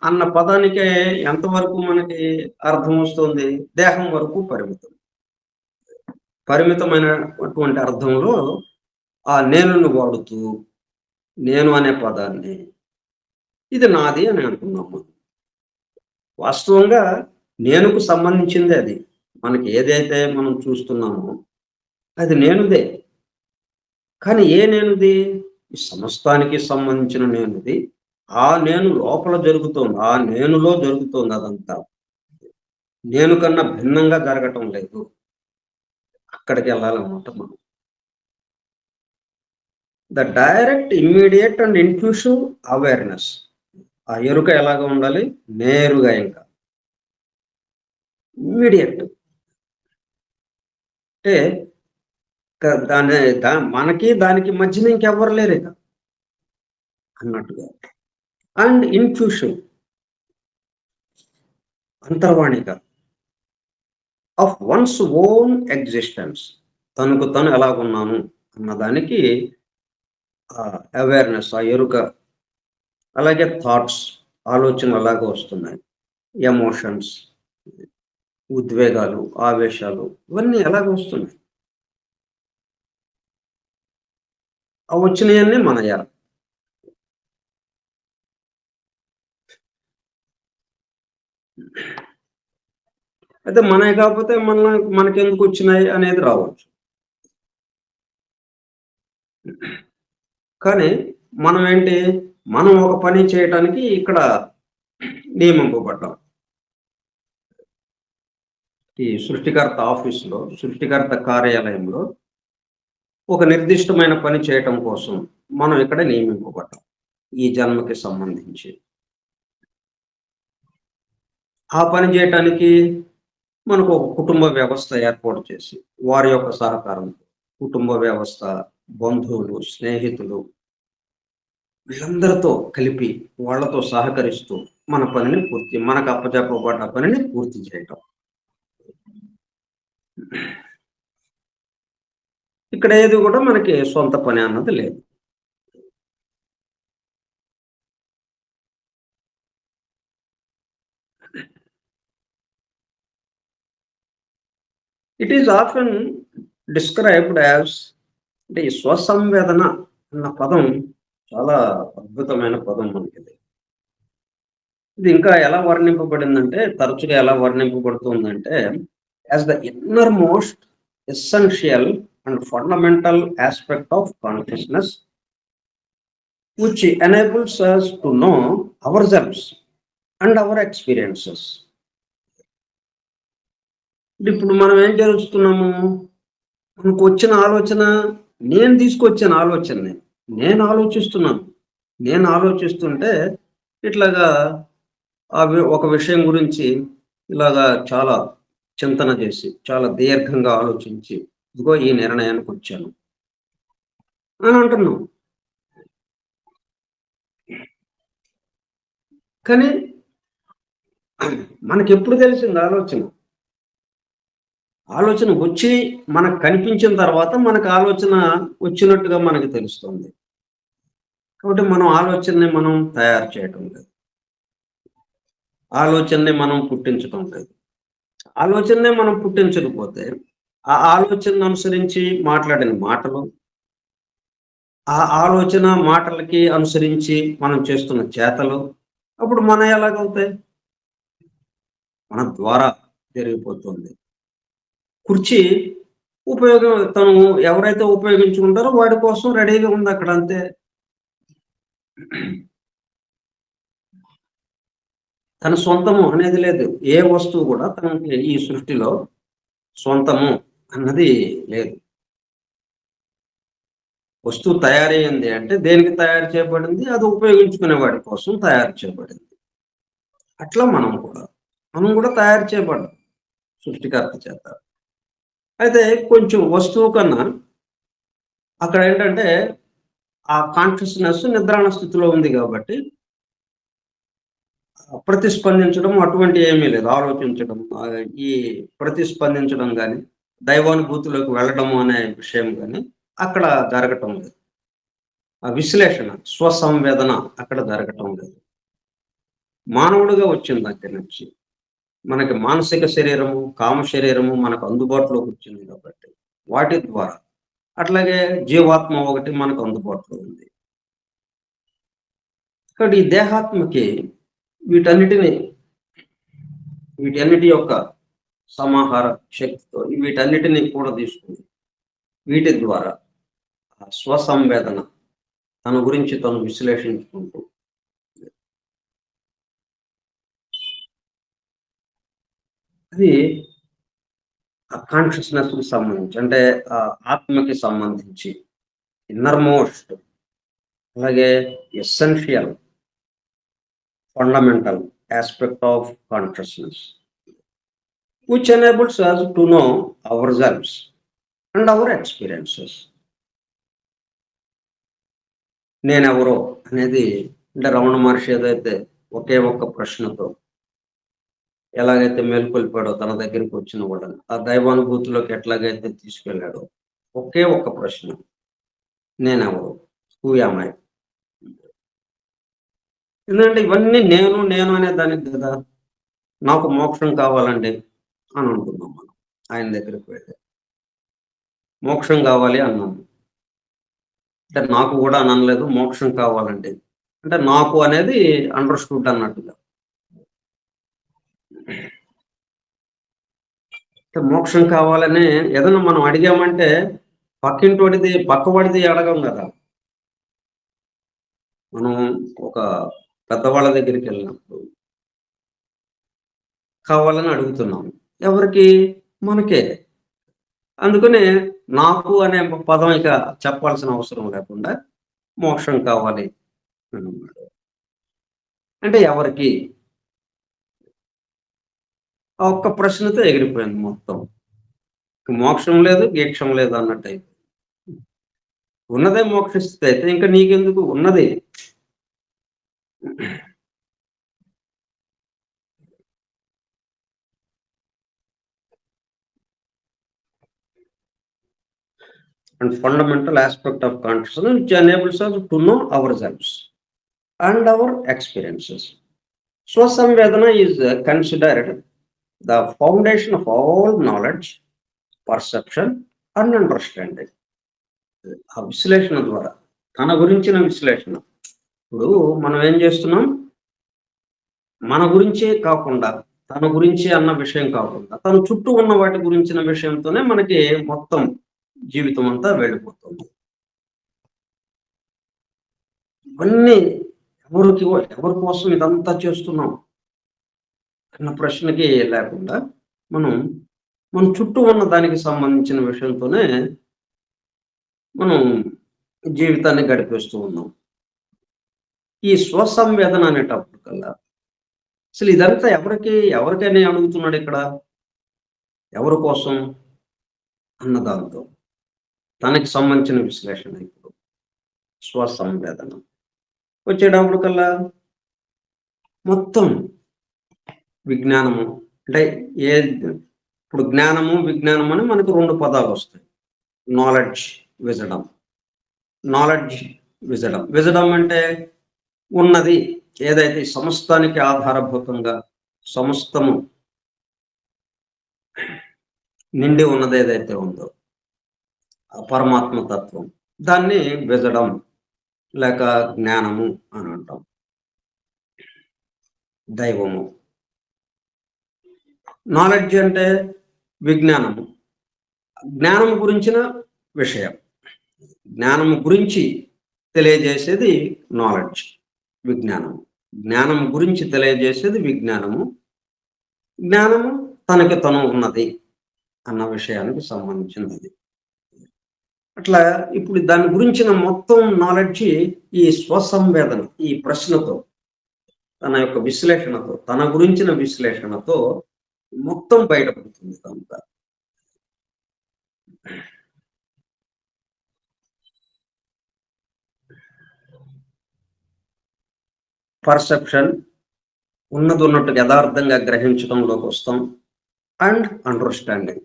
అన్న పదానికే ఎంతవరకు మనకి అర్థం వస్తుంది? దేహం వరకు పరిమితం. పరిమితమైనటువంటి అర్థంలో ఆ నేనుని వాడుతూ, నేను అనే పదాన్ని ఇది నాది అని అంటున్నాము. వాస్తవంగా నేనుకు సంబంధించిందే అది. మనకి ఏదైతే మనం చూస్తున్నామో అది నేనుదే. కానీ ఏ నేనుది? ఈ సమస్తానికి సంబంధించిన నేనుది. ఆ నేను లోపల జరుగుతోంది. ఆ నేనులో జరుగుతోంది అదంతా. నేను కన్నా భిన్నంగా జరగటం లేదు. అక్కడికెళ్ళాలన్నమాట మనం. The direct, immediate and intuitive awareness. ఆ ఎరుక ఎలాగా ఉండాలి? నేరుగా ఇంకా. ఇమ్మీడియేట్. అంటే దాన్ని మనకి దానికి మధ్యన ఇంకెవ్వరు లేరిక అన్నట్టుగా. అండ్ ఇన్‌ట్యూషన్ అంతర్వాణిగా ఆఫ్ వన్స్ ఓన్ ఎగ్జిస్టెన్స్. తనకు తను ఎలాగున్నాను అన్నదానికి అవేర్‌నెస్, ఆ ఎరుక. అలాగే థాట్స్, ఆలోచనలు అలాగే వస్తున్నాయి. ఎమోషన్స్, ఉద్వేగాలు, ఆవేశాలు ఇవన్నీ ఎలాగ వస్తున్నాయి? ఆ వచ్చినయన్నీ మనయా. అయితే మనయి కాకపోతే మనకెందుకొచ్చినాయి అనేది రావచ్చు. కానీ మనం ఏంటి? మనం ఒక పని చేయటానికి ఇక్కడ నియమింపబడ్డాం. ఈ సృష్టికర్త ఆఫీస్‌లో, సృష్టికర్త కార్యాలయంలో ఒక నిర్దిష్టమైన పని చేయటం కోసం మనం ఇక్కడ నియమింపబడ్డాం. ఈ జన్మకి సంబంధించి. ఆ పని జేయటానికి మనకు ఒక కుటుంబ వ్యవస్థ ఏర్పాటు చేసి, వారి యొక్క సహకారంతో కుటుంబ వ్యవస్థ, బంధువులు, స్నేహితులు వీళ్ళందరితో కలిపి వాళ్ళతో సహకరిస్తూ మనకు అప్పజెప్పబడ్డ పనిని పూర్తి చేయటం. ఇక్కడ ఏది కూడా మనకి సొంత పని అన్నది లేదు. It is often described as అంటే ఈ స్వసంవేదన అన్న పదం చాలా అద్భుతమైన పదం మనకిది. ఇది ఇంకా ఎలా వర్ణింపబడిందంటే, తరచుగా ఎలా వర్ణింపబడుతుందంటే, as the innermost essential and fundamental aspect of consciousness which enables us to know ourselves and our experiences. ఇప్పుడు మనం ఏం చేస్తున్నాము? మనకొచ్చిన ఆలోచన నేను తీసుకొచ్చాను ఆలోచనని. నేను ఆలోచిస్తున్నాను. నేను ఆలోచిస్తుంటే ఇట్లాగా ఒక విషయం గురించి ఇలాగా చాలా చింతన చేసి, చాలా దీర్ఘంగా ఆలోచించి, ఇదిగో ఈ నిర్ణయానికొచ్చాను అని అంటున్నాం. కానీ మనకెప్పుడు తెలిసింది ఆలోచన? ఆలోచన వచ్చి మనకు కనిపించిన తర్వాత మనకు ఆలోచన వచ్చినట్టుగా మనకు తెలుస్తుంది. కాబట్టి మనం ఆలోచనని మనం తయారు చేయటం లేదు. ఆలోచనని మనం పుట్టించటం లేదు. ఆలోచననే మనం పుట్టించకపోతే, ఆ ఆలోచనను అనుసరించి మాట్లాడిన మాటలు, ఆ ఆలోచన మాటలకి అనుసరించి మనం చేస్తున్న చేతలు, అప్పుడు మన ఎలాగవుతాయి? మన ద్వారా జరిగిపోతుంది. కుర్చీ తను ఎవరైతే ఉపయోగించుకుంటారో వాడి కోసం రెడీగా ఉంది అక్కడ అంతే. తన సొంతము అనేది లేదు. ఏ వస్తువు కూడా తనకి ఈ సృష్టిలో సొంతము అన్నది లేదు. వస్తువు తయారయ్యింది అంటే దేనికి తయారు చేయబడింది? అది ఉపయోగించుకునే వాడి కోసం తయారు చేయబడింది. అట్లా మనం కూడా తయారు చేయబడ్డాం సృష్టికర్త చేత. అయితే కొంచెం వస్తువు కన్నా అక్కడ ఏంటంటే ఆ కాన్షియస్‌నెస్ నిద్రాణ స్థితిలో ఉంది కాబట్టి ప్రతిస్పందించడం అటువంటి ఏమీ లేదు. ఆలోచించడం ఈ ప్రతిస్పందించడం గాని, దైవానుభూతిలోకి వెళ్ళడము అనే విషయం గాని అక్కడ జరగటం లేదు. ఆ విశ్లేషణ, స్వసంవేదన అక్కడ జరగటం లేదు. మానవుడిగా వచ్చిన దగ్గర నుంచి మనకి మానసిక శరీరము, కామ శరీరము మనకు అందుబాటులోకి వచ్చింది కాబట్టి వాటి ద్వారా అట్లాగే జీవాత్మ ఒకటి మనకు అందుబాటులో ఉంది. కాబట్టి ఈ దేహాత్మకి వీటన్నిటిని వీటన్నిటి యొక్క సమాహార శక్తితో వీటన్నిటిని కూడా తీసుకుంది. వీటి ద్వారా స్వసంవేదన తన గురించి తను విశ్లేషించుకుంటూ అది కాన్షియస్నెస్ కి సంబంధించి అంటే ఆత్మకి సంబంధించి ఇన్నర్ మోస్ట్ అలాగే essential fundamental aspect of consciousness which enables us to know ourselves and our experiences. నేనెవరో అనేది అంటే రమణ మహర్షి ఏదైతే ఒకే ఒక్క ప్రశ్నతో ఎలాగైతే మేల్కొల్పాడో తన దగ్గరికి వచ్చిన వాళ్ళని ఆ దైవానుభూతిలోకి ఎట్లాగైతే తీసుకెళ్ళాడో ఒకే ఒక్క ప్రశ్న, నేనెవరు? Who am I? ఎందుకంటే ఇవన్నీ నేను నేను అనే దానికి కదా. నాకు మోక్షం కావాలండి అని అనుకున్నాం మనం ఆయన దగ్గరికి వెళ్ళి. మోక్షం కావాలి అన్నాము. అంటే నాకు కూడా అనలేదు, మోక్షం కావాలండి. అంటే నాకు అనేది అండర్‌స్టూడ్ అన్నట్టుగా. అంటే మోక్షం కావాలని ఏదైనా మనం అడిగామంటే పక్కింటోడిది, పక్కవాడిది అడగం గదా. మనం ఒక పెద్దవాళ్ళ దగ్గరికెళ్ళినప్పుడు కావాలని అడుగుతున్నాం. ఎవరికి? మనకే. అందుకనే నాకు అనే పదం ఇక చెప్పాల్సిన అవసరం లేకుండా మోక్షం కావాలి అన్నాడు. అంటే ఎవరికి? ఆ ఒక్క ప్రశ్నతో ఎగిరిపోయింది మొత్తం. మోక్షం లేదు, గీక్షం లేదు అన్నట్టయింది. ఉన్నదే మోక్ష అయితే ఇంకా నీకెందుకు ఉన్నది. And fundamental aspect of consciousness which enables us to know ourselves and our experiences. Swasamvedana is considered the foundation of all knowledge, perception and understanding. ఆ విశ్లేషణ ద్వారా తన గురించిన విశ్లేషణ. ఇప్పుడు మనం ఏం చేస్తున్నాం? మన గురించే కాకుండా తన గురించి అన్న విషయం కాకుండా తన చుట్టూ ఉన్న వాటి గురించిన విషయంతోనే మనకి మొత్తం జీవితం అంతా వెళ్ళిపోతుంది. ఇవన్నీ ఎవరి కోసం ఇదంతా చేస్తున్నాం అన్న ప్రశ్నకి లేకుండా మనం మన చుట్టూ ఉన్న దానికి సంబంధించిన విషయంతోనే మనం జీవితాన్ని గడిపేస్తూ ఉన్నాం. ఈ స్వసంవేదన అనేటప్పుడు కల్లా అసలు ఇదంతా ఎవరికైనా అడుగుతున్నాడు ఇక్కడ? ఎవరి కోసం అన్న దాంతో తనకి సంబంధించిన విశ్లేషణ ఇప్పుడు స్వసంవేదన వచ్చేటప్పుడు కల్లా మొత్తం విజ్ఞానము అంటే ఏ ఇప్పుడు జ్ఞానము విజ్ఞానం అని మనకు రెండు పదాలు వస్తాయి. Knowledge, wisdom. Knowledge, wisdom. Wisdom అంటే ఉన్నది, ఏదైతే సమస్తానికి ఆధారభూతంగా సమస్తము నిండి ఉన్నది ఏదైతే ఉందో ఆ పరమాత్మ తత్వం, దాన్ని విజడం లేక జ్ఞానము అని అంటాం. దైవము. నాలెడ్జ్ అంటే విజ్ఞానము, జ్ఞానం గురించిన విషయం. జ్ఞానము గురించి తెలియజేసేది నాలెడ్జ్, విజ్ఞానము. జ్ఞానం గురించి తెలియజేసేది విజ్ఞానము. జ్ఞానము తనకి తను ఉన్నది అన్న విషయానికి సంబంధించినది. అట్లా ఇప్పుడు దాని గురించిన మొత్తం నాలెడ్జి ఈ స్వసంవేదన, ఈ ప్రశ్నతో, తన యొక్క విశ్లేషణతో, తన గురించిన విశ్లేషణతో మొత్తం బయటపడుతుంది అంతా. పర్సెప్షన్, ఉన్నది ఉన్నట్టుగా యథార్థంగా గ్రహించడంలోకి వస్తాం. అండ్ అండర్స్టాండింగ్,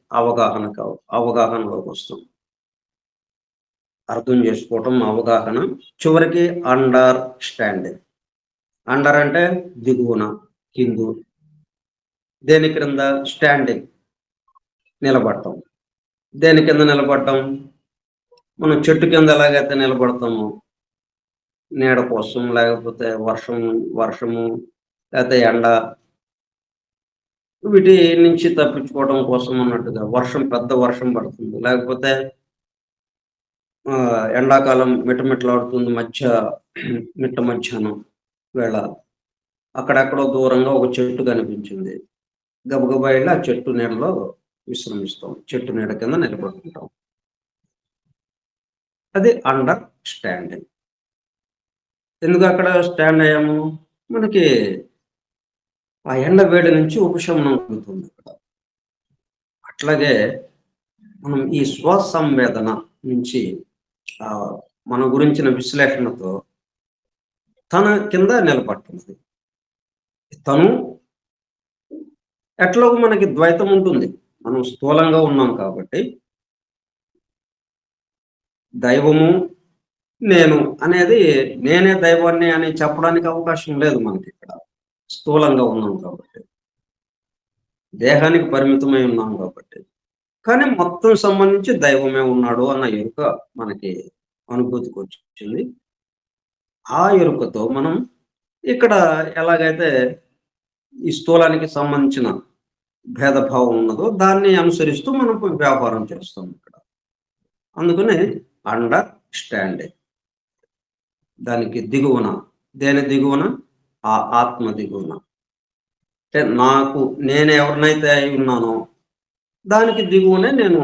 అవగాహనలోకి వస్తాం. అర్థం చేసుకోవటం, అవగాహన, చివరికి అండర్స్టాండింగ్. అండర్ అంటే దిగువన, కిందు. దేని క్రింద? స్టాండింగ్, నిలబడటం. దేని కింద నిలబడటం? మనం చెట్టు కింద ఎలాగైతే నిలబడతామో నీడ కోసం, లేకపోతే వర్షము లేకపోతే ఎండ, వీటి నుంచి తప్పించుకోవడం కోసం అన్నట్టుగా. పెద్ద వర్షం పడుతుంది, లేకపోతే ఎండాకాలం మిట్టమిట్టలాడుతుంది, మిట్ట మధ్యాహ్నం వేళ అక్కడెక్కడో దూరంగా ఒక చెట్టు కనిపించింది. గబగబా వెళ్ళి ఆ చెట్టు నీడలో విశ్రమిస్తాం, చెట్టు నీడ కింద నిలబడుకుంటాం. అది అండర్ స్టాండింగ్. ఎందుకు అక్కడ స్టాండ్ అయ్యాము? మనకి ఆ ఎండ వేడి నుంచి ఉపశమనం కలుగుతుంది అక్కడ. అట్లాగే మనం ఈ స్వసంవేదన నుంచి మన గురించిన విశ్లేషణతో తన కింద నిలబడుతుంది. తను ఎట్లో మనకి ద్వైతం ఉంటుంది, మనం స్థూలంగా ఉన్నాం కాబట్టి. దైవము నేను అనేది, నేనే దైవాన్ని అని చెప్పడానికి అవకాశం లేదు మనకి ఇక్కడ, స్థూలంగా ఉన్నాం కాబట్టి, దేహానికి పరిమితమై ఉన్నాం కాబట్టి. కానీ మొత్తం సంబంధించి దైవమే ఉన్నాడు అన్న ఎరుక మనకి అనుభూతికి వచ్చింది. ఆ ఎరుకతో మనం ఇక్కడ ఎలాగైతే ఈ స్థూలానికి సంబంధించిన భేదభావం ఉన్నదో దాన్ని అనుసరిస్తూ మనం వ్యాపారం చేస్తాం ఇక్కడ. అందుకనే అండర్ స్టాండింగ్. దానికి దిగువన, దేని దిగువన? ఆ ఆత్మ దిగువన. అంటే నేను ఎవరినైతే అయి ఉన్నానో దానికి దిగువనే నేను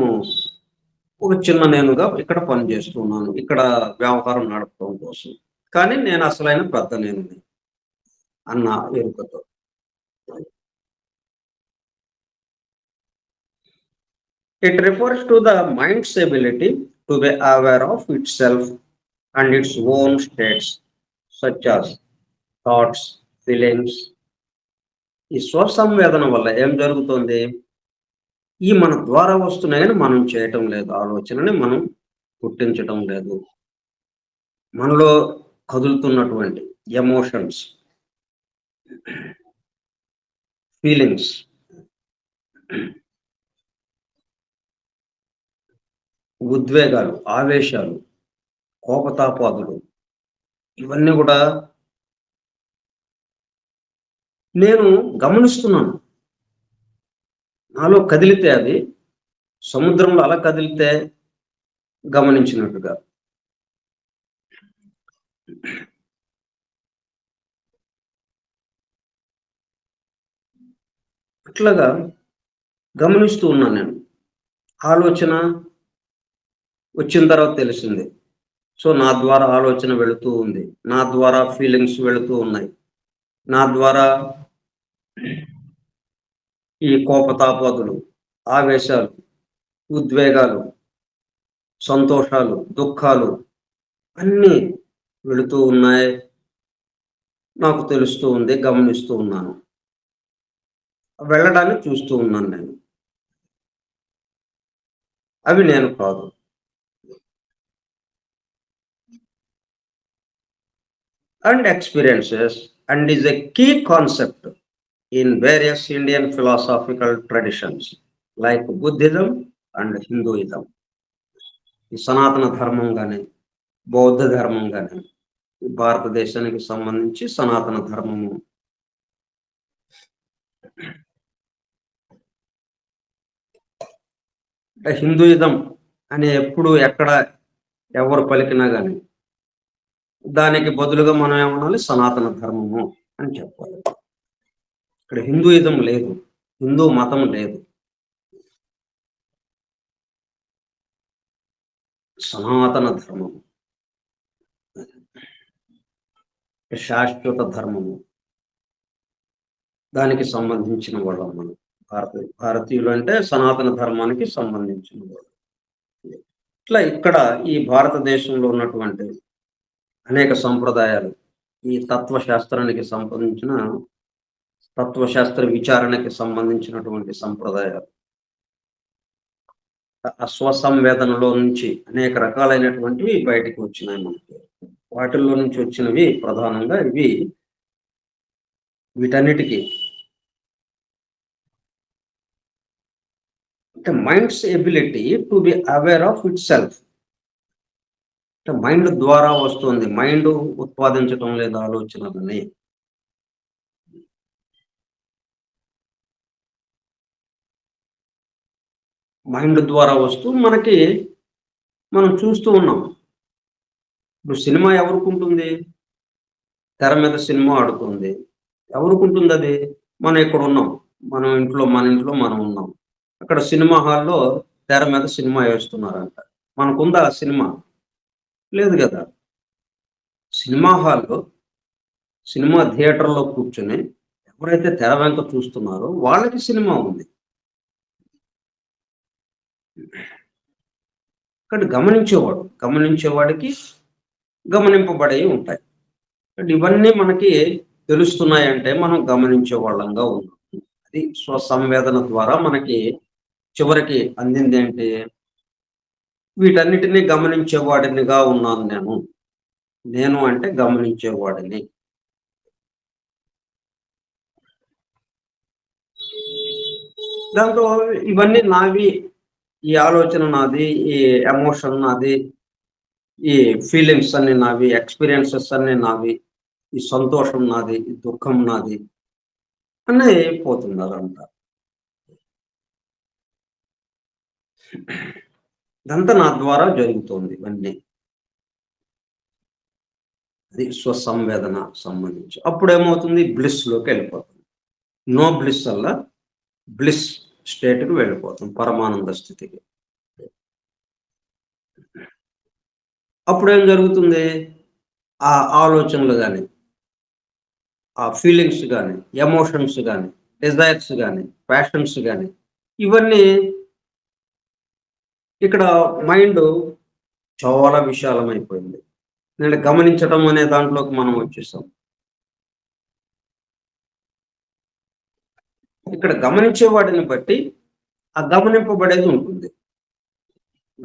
ఒక చిన్న నేనుగా ఇక్కడ పనిచేస్తున్నాను, ఇక్కడ వ్యవహారం నడపడం కోసం. కానీ నేను అసలైన పెద్ద నేను అన్న ఎరుకతో. It refers to the mind's ability to be aware of itself and its own states, such as thoughts, feelings. ఈ స్వసంవేదన వల్ల ఏం జరుగుతుంది? ఈ మన ద్వారా వస్తున్నాయని మనం చేయటం లేదు, ఆలోచనని మనం పుట్టించటం లేదు. మనలో కదులుతున్నటువంటి ఎమోషన్స్, ఫీలింగ్స్, ఉద్వేగాలు, ఆవేశాలు, కోపతాపాదులు, ఇవన్నీ కూడా నేను గమనిస్తున్నాను. నాలో కదిలితే, అది సముద్రంలో అలా కదిలితే గమనించినట్టుగా, అట్లాగా గమనిస్తూ ఉన్నాను నేను. ఆలోచన వచ్చిన తర్వాత తెలిసింది. సో నా ద్వారా ఆలోచన వెళుతూ ఉంది, నా ద్వారా ఫీలింగ్స్ వెళుతూ ఉన్నాయి, నా ద్వారా ఈ కోపతాపాదులు, ఆవేశాలు, ఉద్వేగాలు, సంతోషాలు, దుఃఖాలు అన్నీ వెళుతూ ఉన్నాయి. నాకు తెలుస్తూ ఉంది, గమనిస్తూ ఉన్నాను, వెళ్ళడాన్ని చూస్తూ ఉన్నాను నేను. అవి నేను కాదు. And experiences and is a key concept in various Indian philosophical traditions like Buddhism and Hinduism. ఈ సనాతన ధర్మం కానీ బౌద్ధ ధర్మం కానీ భారతదేశానికి సంబంధించి సనాతన ధర్మము హిందూయిజం అని ఎప్పుడు ఎక్కడ ఎవరు పలికినా కానీ దానికి బదులుగా మనం ఏమనాలి, సనాతన ధర్మము అని చెప్పాలి. ఇక్కడ హిందూయిజం లేదు, హిందూ మతం లేదు, సనాతన ధర్మము, శాశ్వత ధర్మము, దానికి సంబంధించిన వాళ్ళం మనం. భారతీయులు అంటే సనాతన ధర్మానికి సంబంధించిన వాళ్ళు. ఇట్లా ఇక్కడ ఈ భారతదేశంలో ఉన్నటువంటి అనేక సంప్రదాయాలు, ఈ తత్వశాస్త్రానికి సంబంధించిన తత్వశాస్త్ర విచారణకి సంబంధించినటువంటి సంప్రదాయాలు, అశ్వసంవేదనలో నుంచి అనేక రకాలైనటువంటివి బయటికి వచ్చినాయి మనకి. వాటిల్లో నుంచి వచ్చినవి ప్రధానంగా ఇవి. వీటన్నిటికీ అంటే minds ability to be aware of it self, అంటే మైండ్ ద్వారా వస్తుంది. మైండ్ ఉత్పాదించడం లేదా ఆలోచనలని. మైండ్ ద్వారా వస్తూ మనకి మనం చూస్తూ ఉన్నాం. ఇప్పుడు సినిమా ఎవరికి ఉంటుంది? తెర మీద సినిమా ఆడుతుంది, ఎవరికి ఉంటుంది అది? మనం ఇక్కడ ఉన్నాం, మన ఇంట్లో మనం ఉన్నాం. అక్కడ సినిమా హాల్లో తెర మీద సినిమా వేస్తున్నారంట. మనకుందా సినిమా? లేదు కదా. సినిమా హాల్లో, సినిమా థియేటర్లో కూర్చొని ఎవరైతే తెర వెంక చూస్తున్నారో వాళ్ళకి సినిమా ఉంది. ఇక్కడ గమనించేవాడికి గమనింపబడేవి ఉంటాయి. ఇవన్నీ మనకి తెలుస్తున్నాయంటే మనం గమనించే వాళ్ళంగా ఉన్నాం. అది స్వసంవేదన ద్వారా మనకి చివరికి అందింది ఏంటి? వీటన్నిటినీ గమనించేవాడినిగా ఉన్నాను నేను. నేను అంటే గమనించేవాడిని. దాంతో ఇవన్నీ నావి, ఈ ఆలోచన నాది, ఈ ఎమోషన్ నాది, ఈ ఫీలింగ్స్ అన్ని నావి, ఎక్స్పీరియన్సెస్ అన్ని నావి, ఈ సంతోషం నాది, ఈ దుఃఖం నాది అని పోతున్నారంట. ఇదంతా నా ద్వారా జరుగుతుంది ఇవన్నీ. అది స్వసంవేదన సంబంధించి. అప్పుడేమవుతుంది? బ్లిస్లోకి వెళ్ళిపోతుంది. నో బ్లిస్ వల్ల బ్లిస్ స్టేట్కి వెళ్ళిపోతుంది, పరమానంద స్థితికి. అప్పుడేం జరుగుతుంది? ఆ ఆలోచనలు కానీ, ఆ ఫీలింగ్స్ కానీ, ఎమోషన్స్ కానీ, డిజైర్స్ కానీ, ప్యాషన్స్ కానీ, ఇవన్నీ ఇక్కడ మైండ్ చాలా విశాలమైపోయింది. నేను గమనించడం అనే దాంట్లోకి మనం వచ్చేసాం. ఇక్కడ గమనించేవాడిని బట్టి ఆ గమనింపబడేది ఉంటుంది.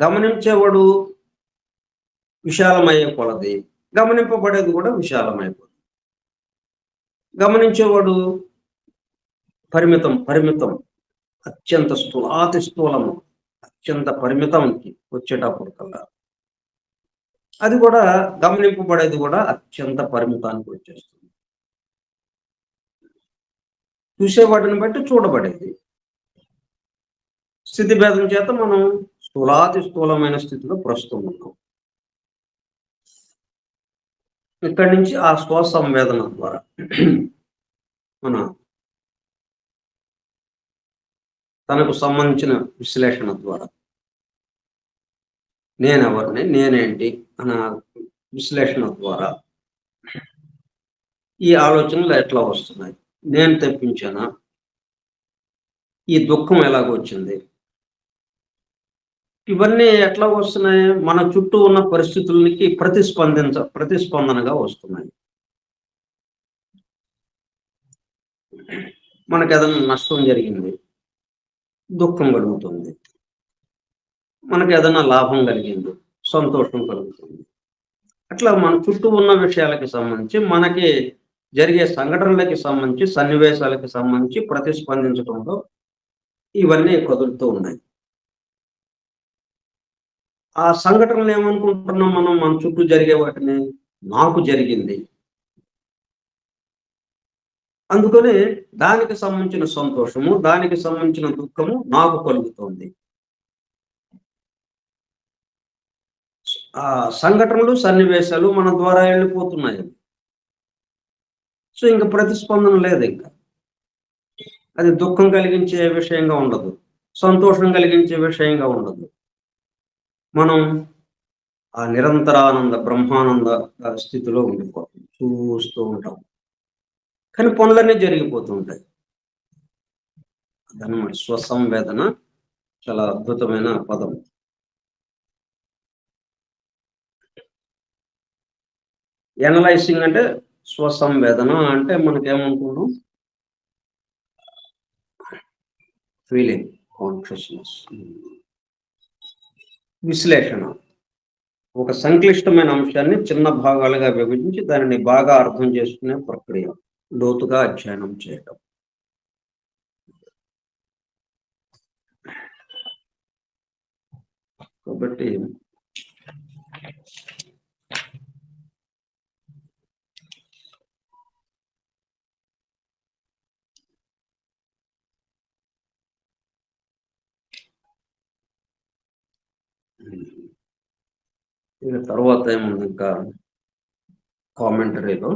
గమనించేవాడు విశాలమయ్యే కొలది గమనింపబడేది కూడా విశాలమైపోతుంది. గమనించేవాడు పరిమితం, అత్యంత అతి స్థూలము, అత్యంత పరిమితంకి వచ్చేటప్పుడు కల్లా అది కూడా గమనింపబడేది కూడా అత్యంత పరిమితానికి వచ్చేస్తుంది. చూసేవాటిని బట్టి చూడబడేది. స్థితి భేదం చేత మనం స్థూలాతి స్థూలమైన స్థితిలో ప్రస్తుతం ఉన్నాం. ఇక్కడి నుంచి ఆ స్వసంవేదన ద్వారా మన తనకు సంబంధించిన విశ్లేషణ ద్వారా నేనెవరిని, నేనేంటి అన్న విశ్లేషణ ద్వారా ఈ ఆలోచనలు ఎట్లా వస్తున్నాయి? నేను తెప్పించానా? ఈ దుఃఖం ఎలాగొచ్చింది? ఇవన్నీ ఎట్లా వస్తున్నాయి? మన చుట్టూ ఉన్న పరిస్థితులకి ప్రతిస్పందనగా వస్తున్నాయి. మనకు ఏదైనా నష్టం జరిగింది, దుఃఖం కలుగుతుంది. మనకు ఏదైనా లాభం కలిగింది, సంతోషం కలుగుతుంది. అట్లా మన చుట్టూ ఉన్న విషయాలకి సంబంధించి, మనకి జరిగే సంఘటనలకి సంబంధించి, సన్నివేశాలకి సంబంధించి ప్రతిస్పందించడంలో ఇవన్నీ కదులుతూ ఉన్నాయి. ఆ సంఘటనలు ఏమనుకుంటున్నాం మనం, మన చుట్టూ జరిగే వాటిని నాకు జరిగింది. అందుకని దానికి సంబంధించిన సంతోషము, దానికి సంబంధించిన దుఃఖము నాకు కలుగుతోంది. ఆ సంఘటనలు, సన్నివేశాలు మన ద్వారా వెళ్ళిపోతున్నాయి. సో ఇంక ప్రతిస్పందన లేదు ఇంకా. అది దుఃఖం కలిగించే విషయంగా ఉండదు, సంతోషం కలిగించే విషయంగా ఉండదు. మనం ఆ నిరంతరానంద బ్రహ్మానంద స్థితిలో ఉండిపోతాం, చూస్తూ ఉంటాం. కానీ పనులన్నీ జరిగిపోతూ ఉంటాయి. అదనమాట స్వసంవేదన. చాలా అద్భుతమైన పదం. ఎనలైజింగ్ అంటే స్వసంవేదన అంటే మనకేమనుకున్నాం, ఫీలింగ్, కాన్షియస్నెస్, విశ్లేషణ. ఒక సంక్లిష్టమైన అంశాన్ని చిన్న భాగాలుగా విభజించి దానిని బాగా అర్థం చేసుకునే ప్రక్రియ, లోతుగా అధ్యయనం చేయటం. కాబట్టి ఇక తర్వాత ఏముంది ఇంకా కామెంటరీలో,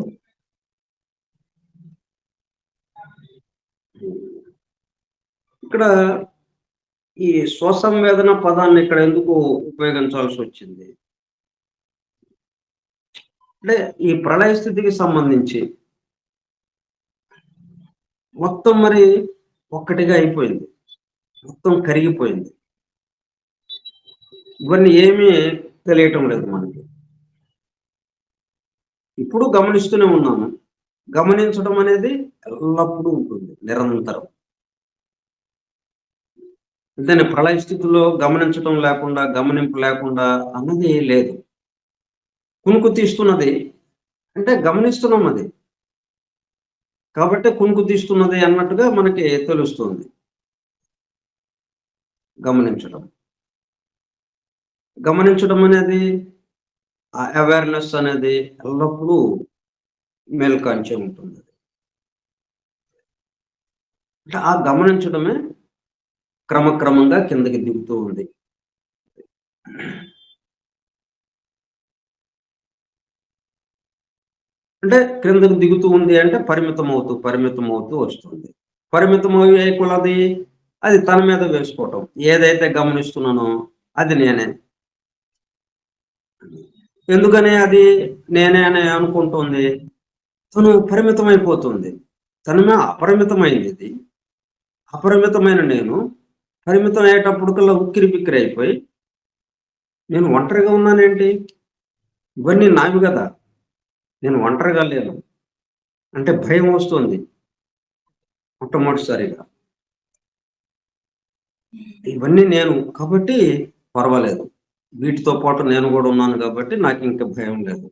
ఇక్కడ ఈ స్వసంవేదన పదాన్ని ఇక్కడ ఎందుకు ఉపయోగించాల్సి వచ్చింది అంటే, ఈ ప్రళయ స్థితికి సంబంధించి మొత్తం మరి ఒక్కటిగా అయిపోయింది, మొత్తం కరిగిపోయింది. ఇవన్నీ ఏమీ తెలియటం లేదు మనకి. ఇప్పుడు గమనిస్తూనే ఉన్నాము. గమనించడం అనేది ఎల్లప్పుడూ ఉంటుంది, నిరంతరం. అంతేనే, ప్రళయ స్థితిలో గమనించడం లేకుండా, గమనింపు లేకుండా అన్నది లేదు. కునుకు తీస్తున్నది అంటే గమనిస్తున్నాం అది, కాబట్టి కునుకు తీస్తున్నది అన్నట్టుగా మనకి తెలుస్తుంది. గమనించడం అనేది, ఆ అవేర్నెస్ అనేది ఎల్లప్పుడూ మేల్కాంచే ఉంటుంది. అంటే ఆ గమనించడమే క్రమక్రమంగా కిందకి దిగుతూ ఉంది. అంటే క్రిందకు దిగుతూ ఉంది అంటే పరిమితం అవుతూ వస్తుంది. పరిమితం అయ్యే కొలది అది తన మీద వేసుకోవటం. ఏదైతే గమనిస్తున్నానో అది నేనే. ఎందుకని అది నేనే అని అనుకుంటుంది? తను పరిమితమైపోతుంది. తన మీద అపరిమితమైంది ఇది. అపరిమితమైన నేను పరిమితం అయ్యేటప్పటికల్లా ఉక్కిరి బిక్కిరి అయిపోయి, నేను ఒంటరిగా ఉన్నానేంటి? ఇవన్నీ నావి కదా, నేను ఒంటరిగా లేను అంటే భయం వస్తుంది మొట్టమొదటిసారిగా. ఇవన్నీ నేను కాబట్టి పర్వాలేదు, వీటితో పాటు నేను కూడా ఉన్నాను కాబట్టి నాకు ఇంకా భయం లేదు,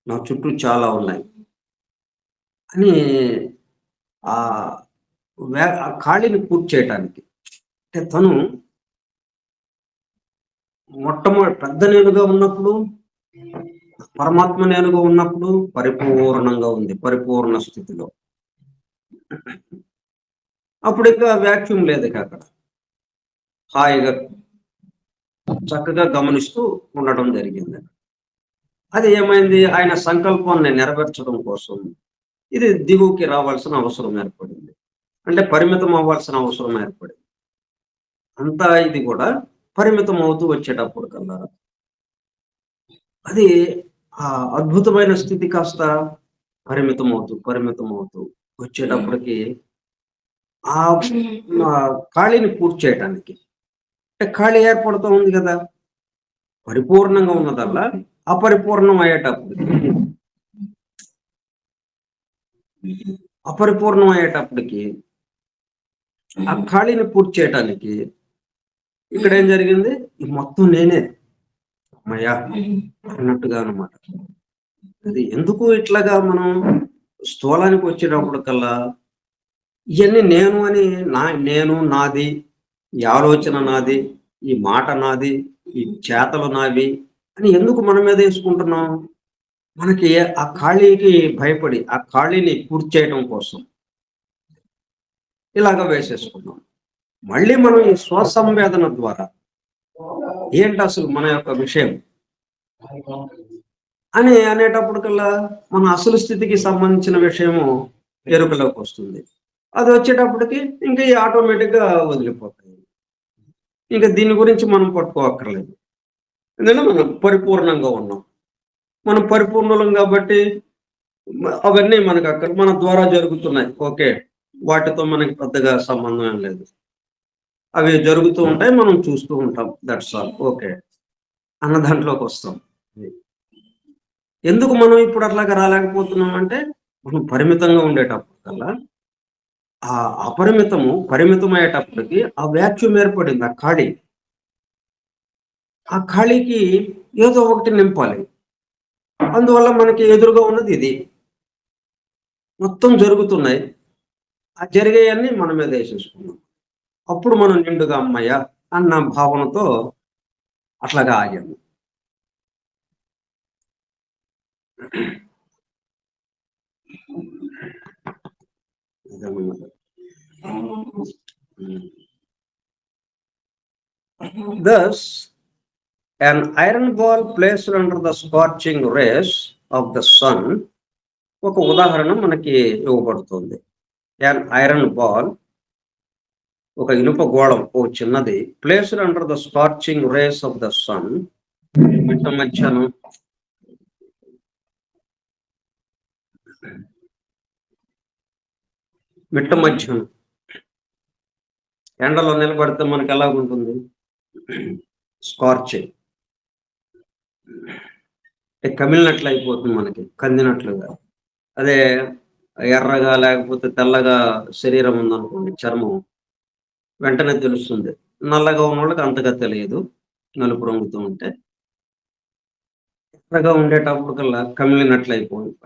నా చుట్టూ చాలా ఉన్నాయి అని ఆ ఆ ఖాళీని పూర్తి చేయటానికి. అంటే తను పెద్ద నేనుగా ఉన్నప్పుడు, పరమాత్మ నేనుగా ఉన్నప్పుడు పరిపూర్ణంగా ఉంది, పరిపూర్ణ స్థితిలో. అప్పుడు ఇక వ్యాక్యూమ్ లేదు ఇక అక్కడ. హాయిగా చక్కగా గమనిస్తూ ఉండటం జరిగింది. అది ఏమైంది, ఆయన సంకల్పాన్ని నెరవేర్చడం కోసం ఇది దిగువకి రావాల్సిన అవసరం ఏర్పడింది, అంటే పరిమితం అవ్వాల్సిన అవసరం ఏర్పడింది. అంతా ఇది కూడా పరిమితం అవుతూ వచ్చేటప్పుడు కల్లా అది ఆ అద్భుతమైన స్థితి కాస్త పరిమితం అవుతూ వచ్చేటప్పటికి ఆ ఖాళీని పూర్తి చేయటానికి, అంటే ఖాళీ ఏర్పడుతూ ఉంది కదా, పరిపూర్ణంగా ఉన్నదల్లా అపరిపూర్ణం అయ్యేటప్పటికి ఆ ఖాళీని పూర్తి చేయటానికి ఇక్కడ ఏం జరిగింది? మొత్తం నేనే అమ్మయ్యా అన్నట్టుగా అనమాట. అది ఎందుకు ఇట్లాగా మనం స్థూలానికి వచ్చేటప్పటికల్లా ఇవన్నీ నేను అని నేను నాది, ఈ ఆలోచన నాది, ఈ మాట నాది, ఈ చేతలు నావి అని ఎందుకు మన మీద వేసుకుంటున్నాం? మనకి ఆ ఖాళీకి భయపడి ఆ ఖాళీని పూర్తి చేయడం కోసం ఇలాగ వేసేసుకున్నాం. మళ్ళీ మనం ఈ స్వసంవేదన ద్వారా ఏంటి అసలు మన యొక్క విషయం అని అనేటప్పటికల్లా మన అసలు స్థితికి సంబంధించిన విషయము ఎరుకలోకి వస్తుంది. అది వచ్చేటప్పటికి ఇంకా ఈ ఆటోమేటిక్గా వదిలిపోతాయి. ఇంకా దీని గురించి మనం పట్టుకోక్కర్లేదు. ఎందుకంటే మనం పరిపూర్ణంగా ఉన్నాం. మనం పరిపూర్ణులం కాబట్టి అవన్నీ మనకు అక్కడ మన ద్వారా జరుగుతున్నాయి. ఓకే, వాటితో మనకి పెద్దగా సంబంధం ఏం లేదు. అవి జరుగుతూ ఉంటాయి, మనం చూస్తూ ఉంటాం. That's all. ఓకే అన్న దాంట్లోకి వస్తాం. ఎందుకు మనం ఇప్పుడు అట్లాగా రాలేకపోతున్నాం అంటే మనం పరిమితంగా ఉండేటప్పుడు కల్లా ఆ అపరిమితము పరిమితమయ్యేటప్పటికి ఆ వ్యాక్యూమ్ ఏర్పడింది. ఆ ఖాళీ, ఆ ఖాళీకి ఏదో ఒకటి నింపాలి. అందువల్ల మనకి ఎదురుగా ఉన్నది ఇది. మొత్తం జరుగుతున్నాయి. ఆ జరిగేయన్నీ మన మీద వేసేసుకున్నాం. అప్పుడు మనం నిండుగా అమ్మయ్య అన్న భావనతో అట్లాగా ఆగాము. Thus, an iron ball placed under the scorching rays of the sun, ఒక ఉదాహరణ మనకి ఇవ్వబడుతుంది. an iron ball, ఒక ఇనుప గోళం, ఓ చిన్నది, placed under the scorching rays of the sun, మిట్ట మధ్యాహ్నం ఎండలో నిలబడితే మనకి ఎలాగుంటుంది? స్కార్చింగ్, కమిలినట్లు అయిపోతుంది, మనకి కందినట్లుగా. అదే ఎర్రగా లేకపోతే తెల్లగా శరీరం ఉందనుకోండి, చర్మం వెంటనే తెలుస్తుంది. నల్లగా ఉన్న వాళ్ళకి అంతగా తెలియదు, నలుపు రంగుతూ ఉంటే. ఎర్రగా ఉండేటప్పటికల్లా కమిలినట్లు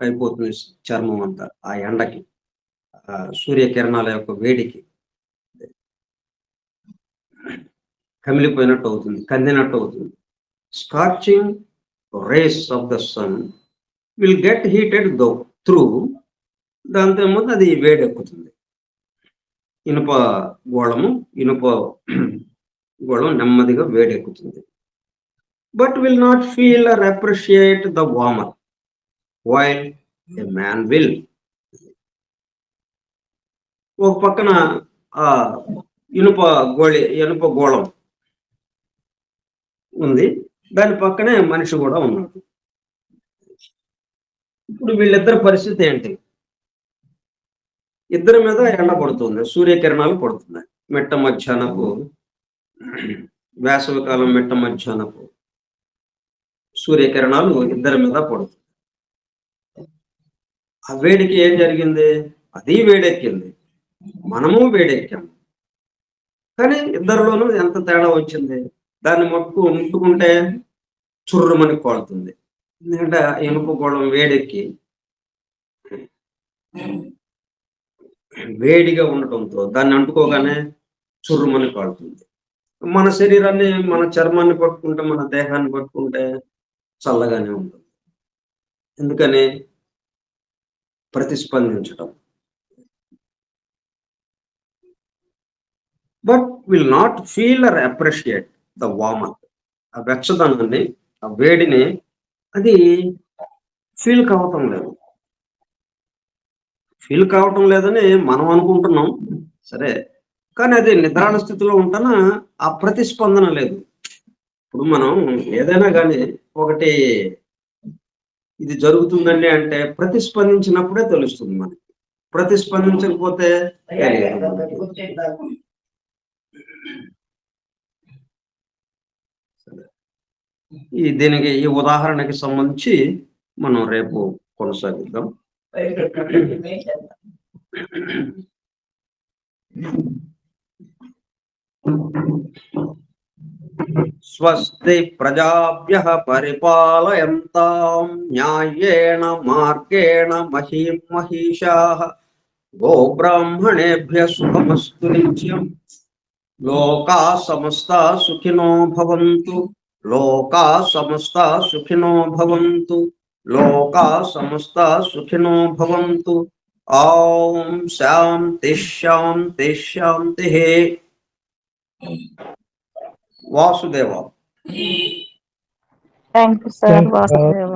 అయిపోతుంది చర్మం అంతా ఆ ఎండకి, సూర్యకిరణాల యొక్క వేడికి కమిలిపోయినట్టు అవుతుంది, కందినట్టు అవుతుంది. Scorching rays of the sun will get heated through, దాంతో ఏమో అది వేడెక్కుతుంది. ఇనుప గోళం నెమ్మదిగా వేడెక్కుతుంది. But will not feel or appreciate the warmer while a man will. ఒక పక్కన ఆ ఇనుప గోళం ఉంది, దాని పక్కనే మనిషి కూడా ఉన్నాడు. ఇప్పుడు వీళ్ళిద్దరి పరిస్థితి ఏంటి? ఇద్దరి మీద ఎండ పడుతుంది, సూర్యకిరణాలు పడుతున్నాయి. మిట్ట మధ్యాహ్నపు వేసవికాలం మిట్ట మధ్యాహ్నపు సూర్యకిరణాలు ఇద్దరి మీద పడుతుంది. ఆ వేడికి ఏం జరిగింది? అది వేడెక్కింది, మనము వేడెక్కాము. కానీ ఇద్దరిలోనూ ఎంత తేడా వచ్చింది? దాన్ని ముట్టుకుంటే చుర్రుమని కోలుతుంది. ఎందుకంటే ఇనుప గోళం వేడెక్కి వేడిగా ఉండటంతో దాన్ని అంటుకోగానే చుర్రుమని కాలుతుంది. మన శరీరాన్ని, మన చర్మాన్ని పట్టుకుంటే, మన దేహాన్ని పట్టుకుంటే చల్లగానే ఉంటుంది. ఎందుకని? ప్రతిస్పందించటం. But will not feel or appreciate the warmth. ఆ వెచ్చదనాన్ని, ఆ వేడిని అది ఫీల్ కావటం లేదని మనం అనుకుంటున్నాం, సరే. కానీ అది నిద్రాణ స్థితిలో ఉంటానా ఆ ప్రతిస్పందన లేదు. ఇప్పుడు మనం ఏదైనా కానీ ఒకటి ఇది జరుగుతుందండి అంటే ప్రతిస్పందించినప్పుడే తెలుస్తుంది మనకి. ప్రతిస్పందించకపోతే దీనికి ఈ ఉదాహరణకి సంబంధించి మనం రేపు కొనసాగిద్దాం. స్వస్తి ప్రజాభ్యః పరిపాలయంతాం న్యాయేన మార్గేణ మహీం మహిషాః గోబ్రాహ్మణేభ్యः శుభమస్తు నిత్యం లోకా సమస్తా సుఖినో భవంతు లోకా సమస్తా సుఖినో భవంతు లోకా సమస్తా సుఖినో భవంతు ఓం శాంతి శాంతి శాంతి Vasudeva thank you sir Vasudeva.